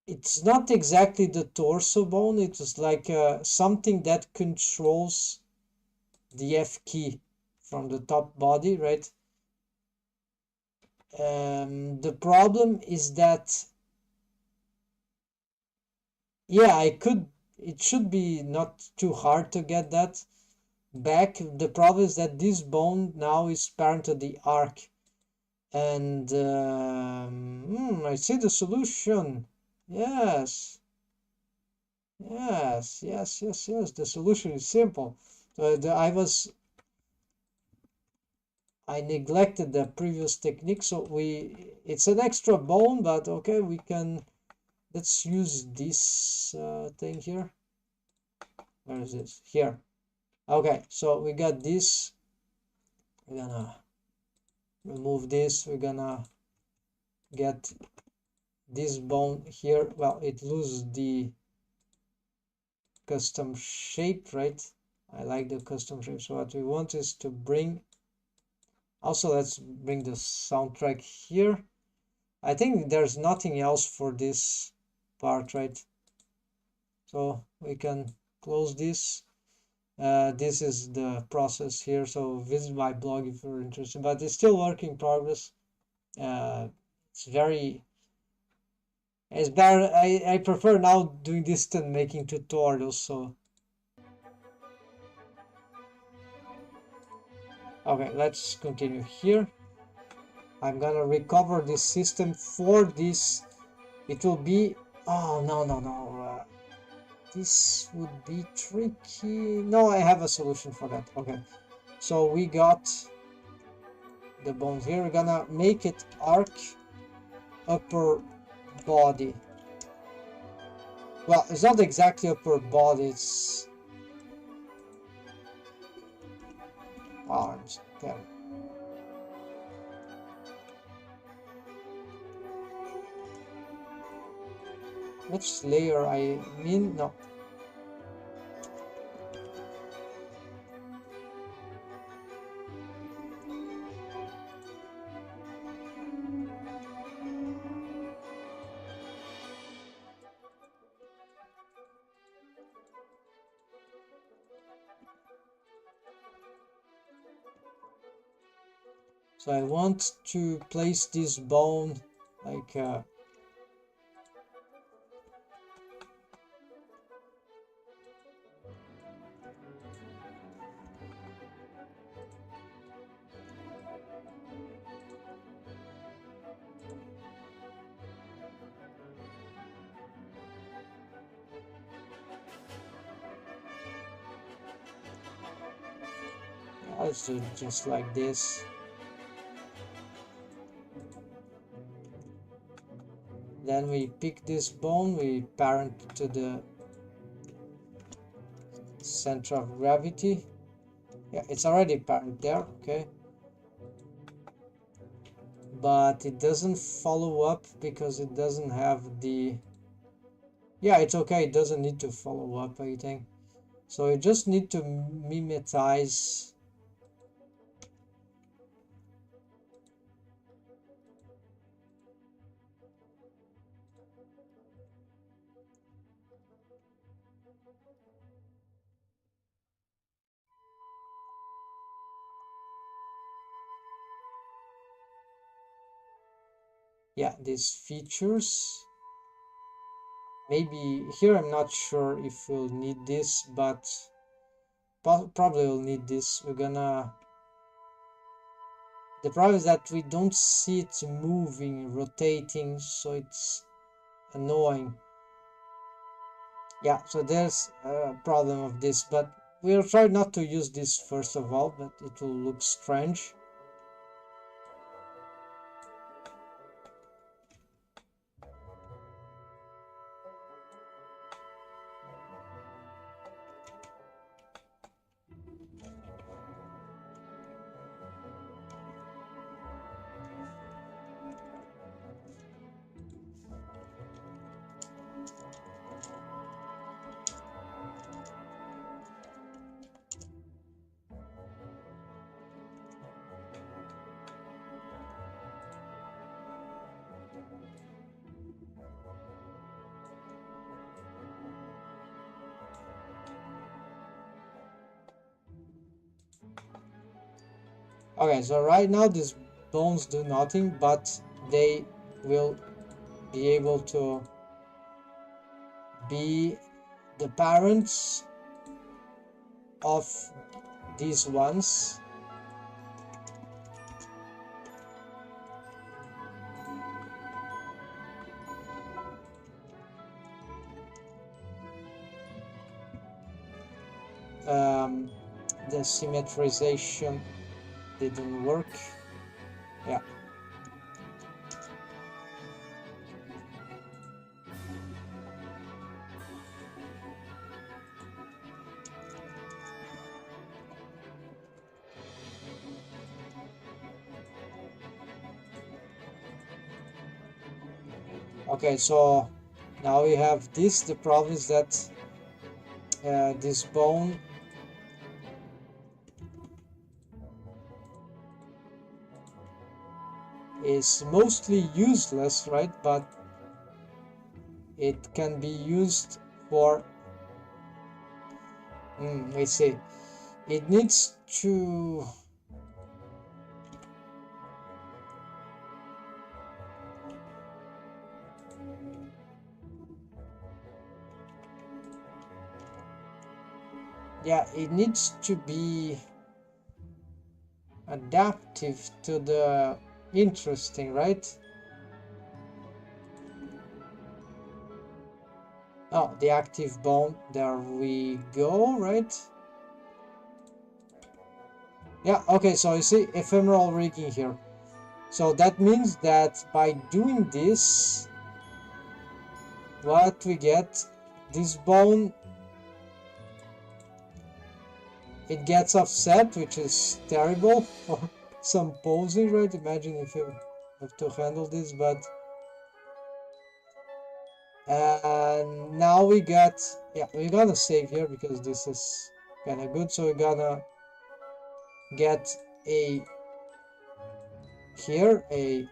Speaker 1: it's not exactly the torso bone, it's like something that controls the F key from the top body, right? The problem is that, yeah, it should be not too hard to get that. back. The problem is that this bone now is parent to the arc, and I see the solution. Yes, yes. The solution is simple. So I neglected the previous technique, so it's an extra bone, but okay, let's use this thing here. Where is this? Here. Okay, so we got this. We're gonna remove this. We're gonna get this bone here. Well, it loses the custom shape, right? I like the custom shape. So what we want is to bring, also let's bring the soundtrack here. I think there's nothing else for this part, right? So we can close this. This is the process here, so visit my blog if you're interested, but it's still work in progress. It's better. I prefer now doing this than making tutorials. So okay, let's continue here. I'm gonna recover this system for this. It will be, oh no, this would be tricky. No, I have a solution for that. Okay, so we got the bone here. We're gonna make it arc upper body. Well, it's not exactly upper body, it's arms. Okay. Which layer I mean? No. So I want to place this bone like let's do it just like this. Then we pick this bone, we parent to the center of gravity. Yeah, it's already parent there, okay. But it doesn't follow up because it doesn't have the... Yeah, it's okay, it doesn't need to follow up, I think. So you just need to mimetize. Yeah, these features. Maybe here I'm not sure if we'll need this, but probably we'll need this. We're gonna... The problem is that we don't see it moving, rotating, so it's annoying. Yeah, so there's a problem of this, but we'll try not to use this first of all, but it will look strange. Okay, so right now these bones do nothing, but they will be able to be the parents of these ones. The symmetrization didn't work. Yeah. Okay, so now we have this. The problem is that this bone is mostly useless, right? But it can be used for, let's see, it needs to, yeah, it needs to be adaptive to the interesting, right? Oh, the active bone, there we go, right? Yeah, okay, so you see ephemeral rigging here. So that means that by doing this, what we get, this bone, it gets offset, which is terrible for some posing, right? Imagine if you have to handle this, but and now we got, yeah, we're gonna save here because this is kind of good. So we're gonna get a here a,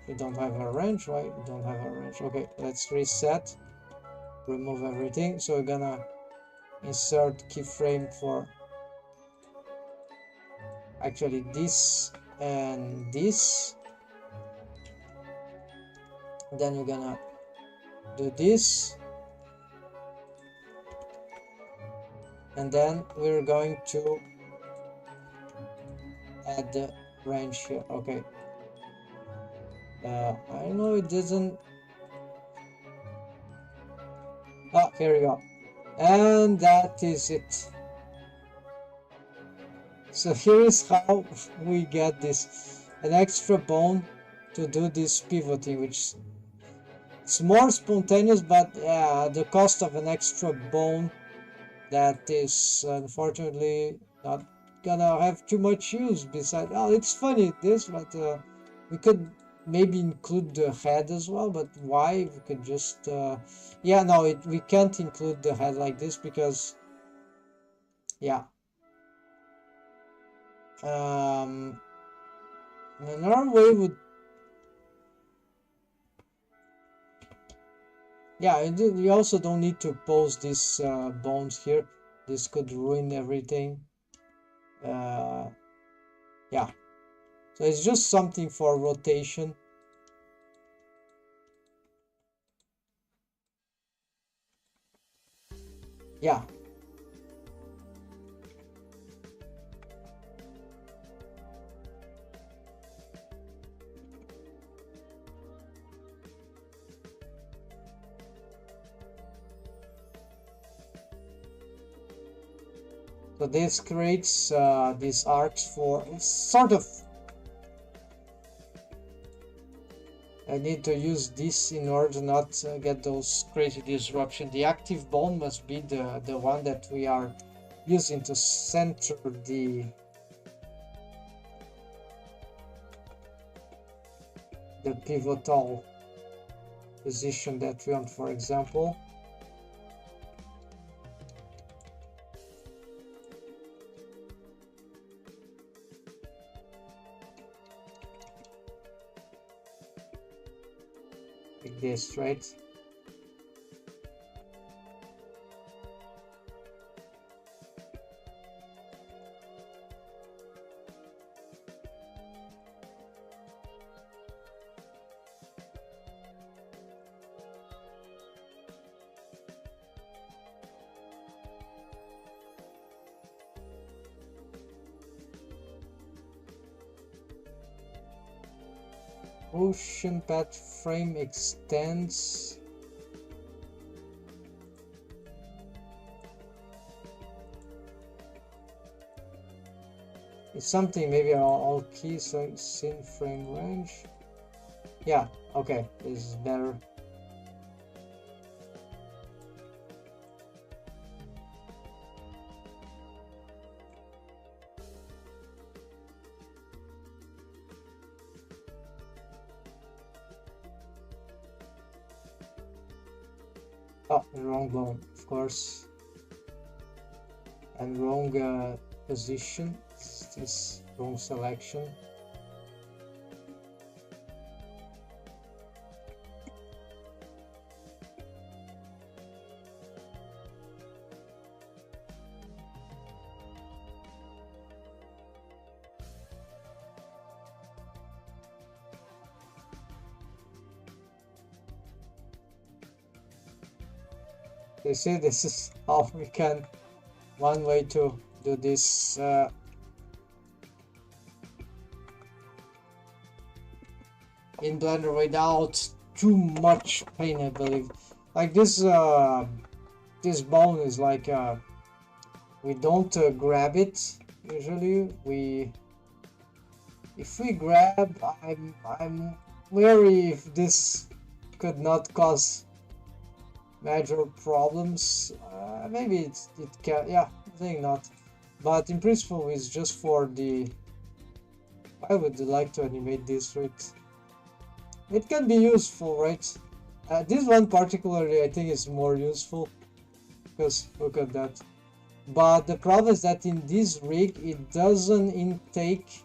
Speaker 1: we don't have a range, right? We don't have a range. Okay, let's reset, remove everything. So we're gonna insert keyframe for actually this and this. Then we're gonna do this, and then we're going to add the range here. Okay, I know it doesn't. Oh, here we go, and that is it. So here is how we get this, an extra bone to do this pivoting, which it's more spontaneous, but yeah, the cost of an extra bone that is unfortunately not gonna have too much use. Besides, oh, it's funny this, but we could maybe include the head as well. But why? We could just yeah, no, we can't include the head like this because yeah. Another way would, yeah, and you also don't need to pose these bones here. This could ruin everything. Yeah, so it's just something for rotation. Yeah. So this creates these arcs for, it's sort of, I need to use this in order to not get those crazy disruption. The active bone must be the one that we are using to center the pivotal position that we want, for example. Like this, right? Motion path frame extends. It's something maybe all keys in frame range. Yeah, okay, this is better. Oh, wrong bone, of course. And wrong position. This wrong selection. They say this is how we can, one way to do this in Blender without too much pain, I believe. Like this this bone is like we don't grab it usually. If we grab, I'm wary if this could not cause major problems. Maybe it can, yeah, I think not, but in principle it's just for the, I would like to animate this, right? It can be useful, right? This one particularly I think is more useful because look at that. But the problem is that in this rig it doesn't intake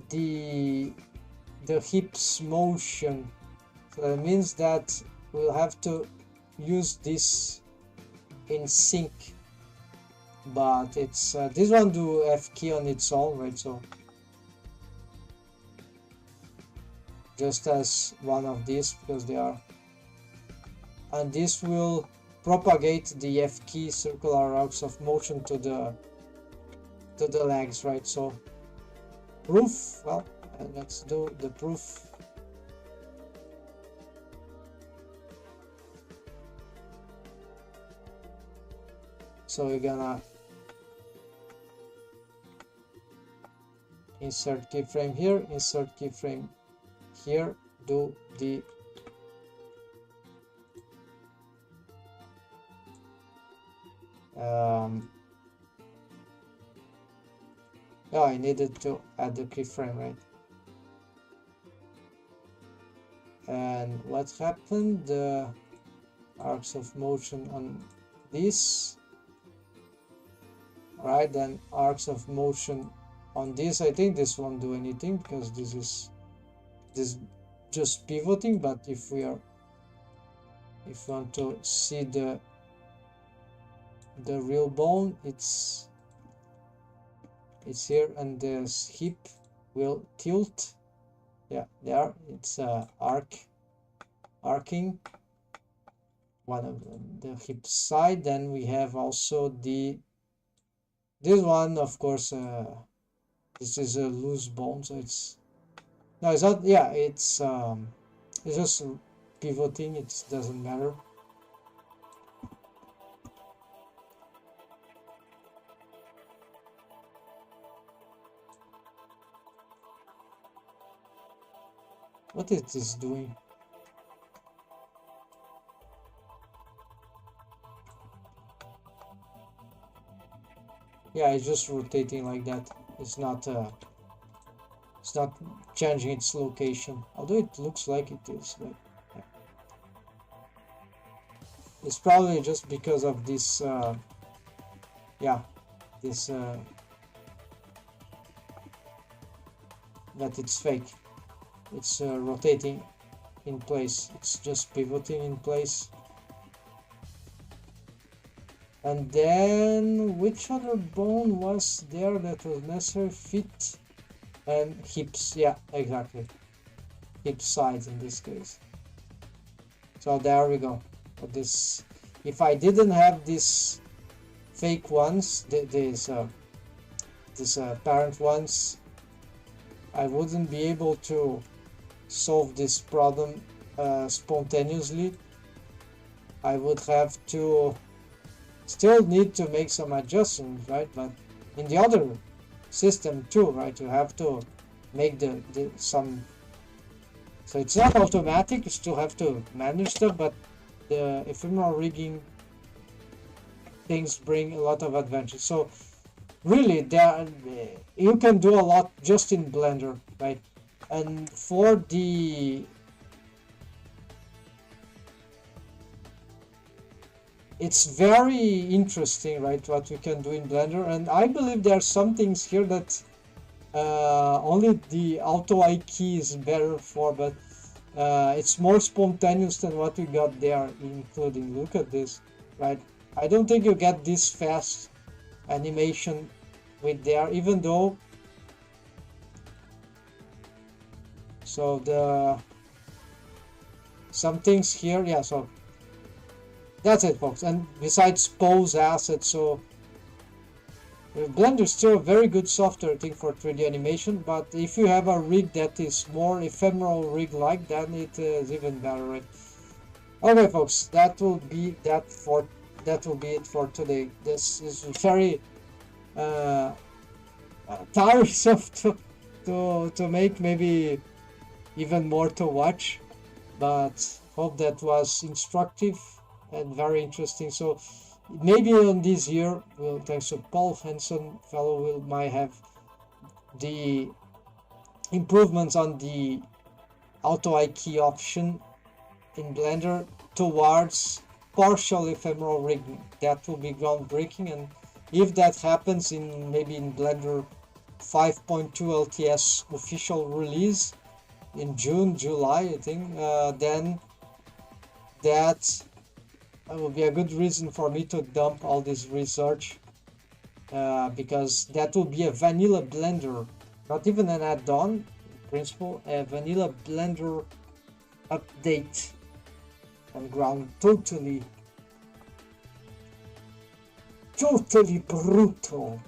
Speaker 1: the hips motion, so it means that we'll have to use this in sync. But it's this one do F key on its own, right? So just as one of these, because they are, and this will propagate the F key circular arcs of motion to the legs, right? So proof, well, let's do the proof. So we're gonna insert keyframe here, insert keyframe here, do the oh, I needed to add the keyframe, right? And what happened? The arcs of motion on this, right? Then arcs of motion on this. I think this won't do anything because this is just pivoting. But if we want to see the real bone, it's here, and this hip will tilt. Yeah, there it's arcing one of the hip side. Then we have also this one, of course. This is a loose bone, so it's not. Yeah, it's just pivoting. It doesn't matter. What is this doing? Yeah, it's just rotating like that. It's not changing its location, although it looks like it is. But yeah. It's probably just because of this. Yeah, this that it's fake. It's rotating in place. It's just pivoting in place. And then which other bone was there that was necessary? Feet and hips. Yeah, exactly. Hip sides in this case. So there we go. But this, if I didn't have these fake ones, these parent ones, I wouldn't be able to solve this problem spontaneously. I would have to still need to make some adjustments, right? But in the other system too, right, you have to make some, so it's not automatic, you still have to manage stuff, but the ephemeral rigging things bring a lot of advantage. So really, there you can do a lot just in Blender, right? And for the it's very interesting, right, what we can do in Blender, and I believe there are some things here that only the auto I key is better for, but it's more spontaneous than what we got there, including, look at this, right? I don't think you get this fast animation with there, even though, so the some things here, yeah, so that's it, folks. And besides pose assets, so Blender is still a very good software, I think, for 3D animation, but if you have a rig that is more ephemeral rig like, then it is even better, right? Okay, folks, that will be it for today. This is very tiresome to make, maybe even more to watch, but hope that was instructive and very interesting. So maybe on this year, well, thanks to Paul Henson fellow, might have the improvements on the auto I key option in Blender towards partial ephemeral rigging. That will be groundbreaking, and if that happens in maybe in Blender 5.2 LTS official release in June, July, I think, then that will be a good reason for me to dump all this research, because that will be a vanilla Blender, not even an add-on, in principle, a vanilla Blender update on ground totally brutal.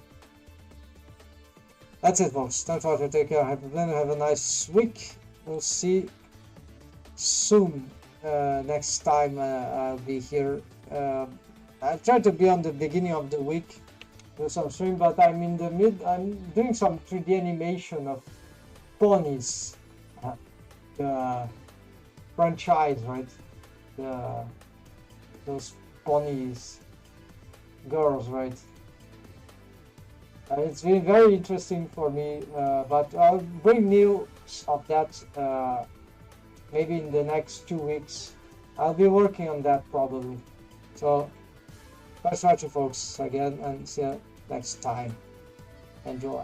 Speaker 1: That's it, folks. Thanks for watching. Take care. Happy Blender. Have a nice week. We'll see soon. Next time I'll be here. I try to be on the beginning of the week, do some stream, but I'm in the mid. I'm doing some 3D animation of ponies, the franchise, right? Those ponies, girls, right? It's been very interesting for me, but I'll bring news of that maybe in the next 2 weeks. I'll be working on that probably. So, thanks for watching, folks, again, and see you next time. Enjoy.